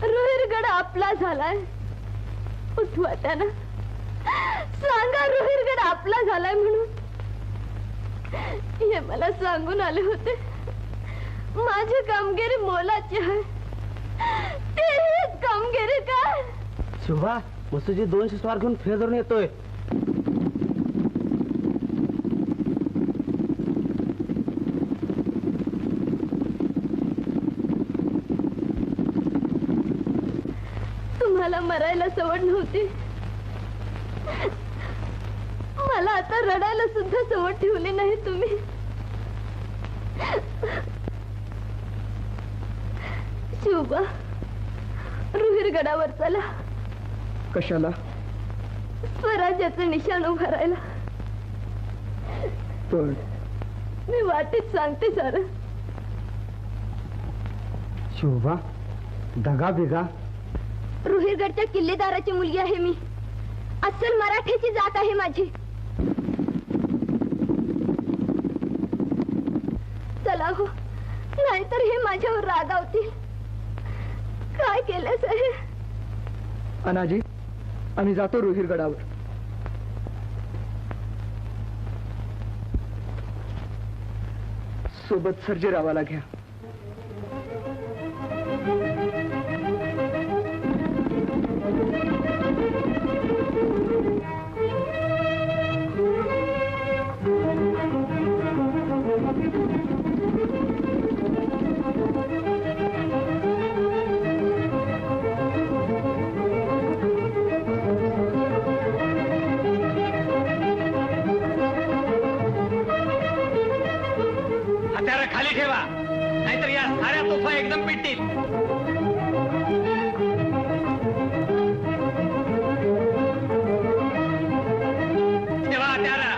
रुहीरगड आपला झालाय. उठवा त्यांना, सांगा रुहीरगड आपला झालाय म्हणून. हे मला सांगून आले होते. माझी कामगिरी मोलाची आहे. ते हीच कामगिरी काय? शिवा, मसूजी 200 स्वार घेऊन फेजरून येतोय. तुम्हाला मरायला सवड नव्हती, मला आता रडायला सुद्धा सवड ठेवली नाही तुम्ही. शिवबा, रुहीरगडावर चला. कशाला? स्वराज्याचं निशाण उभारायला. पण मी वाटेत सांगते सारं. शोभा, दगा बिगा. रुहीरगडच्या किल्लेदाराची मुलगी आहे मी. अस्सल मराठ्याची जात आहे माझी. चला हो, नाहीतर हे माझ्यावर रागावतील. काय केलं साहेब? अनाजी, आम्ही जातो रुहीरगडावर. सोबत सर्जेरावाला घ्या. हत्यारं खाली ठेवा, नाहीतर या साऱ्या तोफा एकदम पिटतील. ठेवा हत्यारं.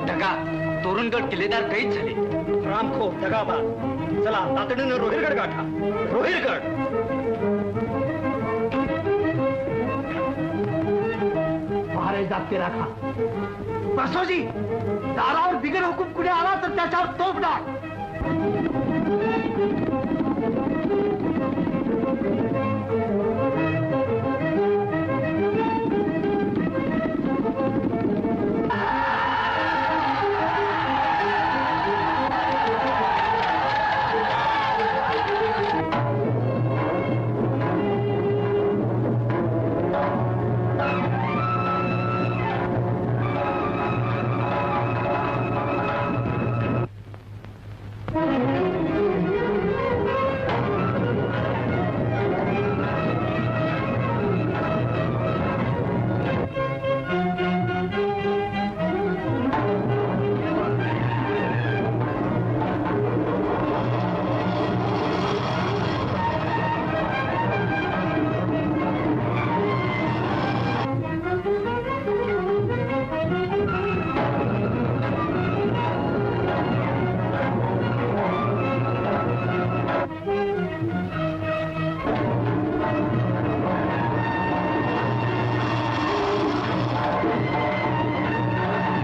ढगा, तोरणगड किल्लेदार कैद झाले. रामखो, दगाबाज. चला तातडीनं रोहिरगड गाठा. रोहिरगड. लागते राखा. बसोजी, दारावर बिगर हुकूम कुठे आला तर त्याच्यावर तोफ डाळ.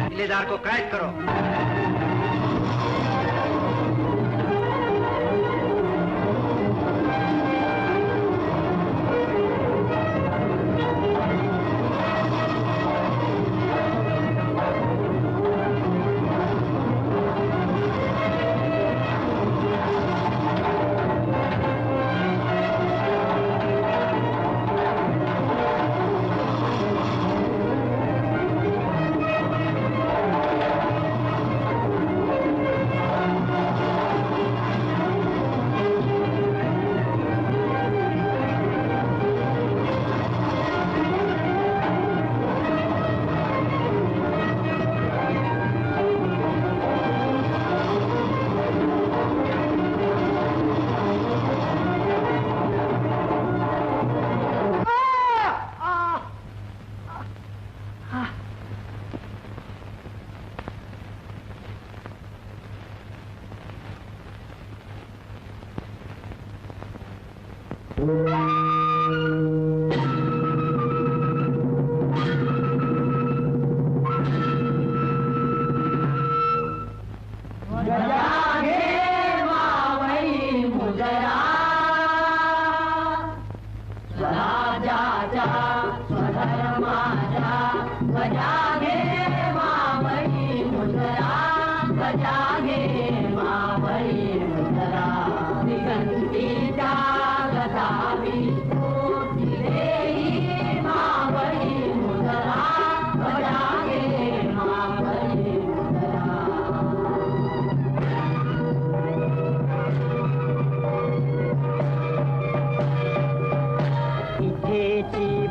किलेदार को कैद करो.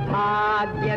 भाग्य